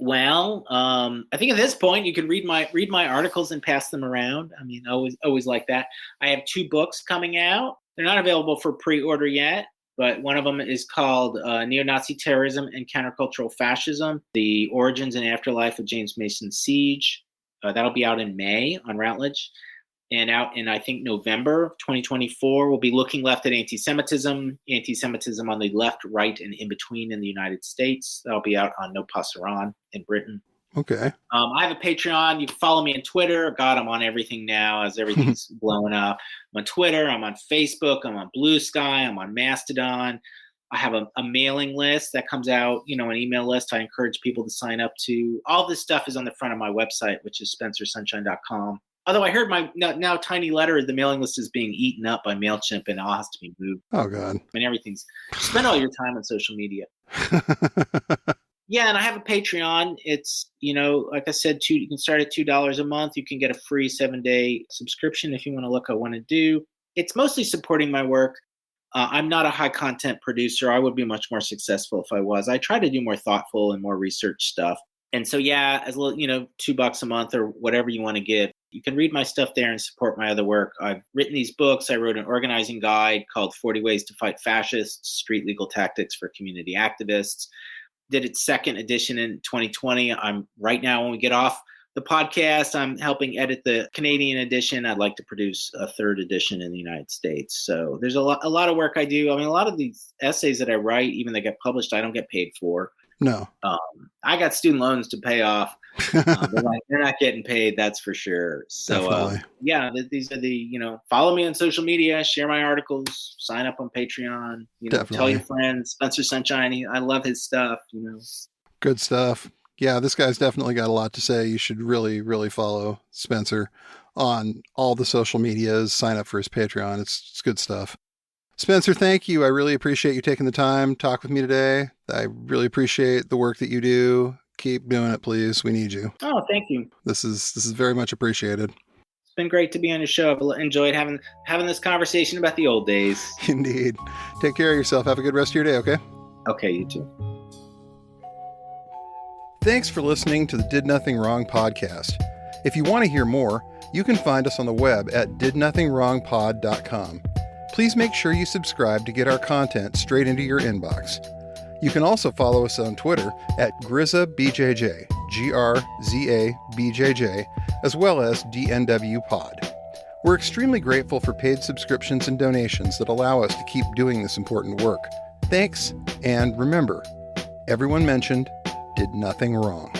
Speaker 10: Well, I think at this point you can read my articles and pass them around. I mean, always like that. I have 2 books coming out. They're not available for pre-order yet, but one of them is called Neo-Nazi Terrorism and Countercultural Fascism: The Origins and Afterlife of James Mason's Siege. That'll be out in May on Routledge. And out in, I think, November of 2024, we'll be looking left at antisemitism on the left, right, and in between in the United States. That'll be out on No Passaran in Britain.
Speaker 9: Okay.
Speaker 10: I have a Patreon. You can follow me on Twitter. God, I'm on everything now as everything's blowing up. I'm on Twitter. I'm on Facebook. I'm on Blue Sky. I'm on Mastodon. I have a mailing list that comes out, an email list I encourage people to sign up to. All this stuff is on the front of my website, which is spencersunshine.com. Although I heard my now tiny letter, the mailing list is being eaten up by MailChimp and it all has to be moved.
Speaker 9: Oh, God.
Speaker 10: I mean, spend all your time on social media. Yeah, and I have a Patreon. It's, like I said, you can start at $2 a month. You can get a free 7-day subscription if you want to look at what I do. It's mostly supporting my work. I'm not a high content producer. I would be much more successful if I was. I try to do more thoughtful and more research stuff. And so, yeah, as little, $2 a month or whatever you want to give, you can read my stuff there and support my other work. I've written these books. I wrote an organizing guide called 40 Ways to Fight Fascists, Street Legal Tactics for Community Activists. Did its 2nd edition in 2020. I'm right now, when we get off the podcast, I'm helping edit the Canadian edition. I'd like to produce a 3rd edition in the United States. So there's a lot of work I do. I mean, a lot of these essays that I write, even that get published, I don't get paid for.
Speaker 9: No.
Speaker 10: I got student loans to pay off. They're not getting paid, that's for sure. So, these are the, follow me on social media, share my articles, sign up on Patreon, tell your friends. Spencer Sunshine, I love his stuff,
Speaker 9: Good stuff. Yeah, this guy's definitely got a lot to say. You should really, really follow Spencer on all the social medias, sign up for his Patreon. It's good stuff. Spencer, thank you. I really appreciate you taking the time to talk with me today. I really appreciate the work that you do. Keep doing it, please. We need you.
Speaker 10: Oh, thank you.
Speaker 9: This is very much appreciated.
Speaker 10: It's been great to be on your show. I've enjoyed having this conversation about the old days.
Speaker 9: Indeed. Take care of yourself. Have a good rest of your day, okay?
Speaker 10: Okay, you too.
Speaker 9: Thanks for listening to the Did Nothing Wrong podcast. If you want to hear more, you can find us on the web at didnothingwrongpod.com. Please make sure you subscribe to get our content straight into your inbox. You can also follow us on Twitter at GRZABJJ, GRZABJJ, as well as DNWPod. We're extremely grateful for paid subscriptions and donations that allow us to keep doing this important work. Thanks, and remember, everyone mentioned did nothing wrong.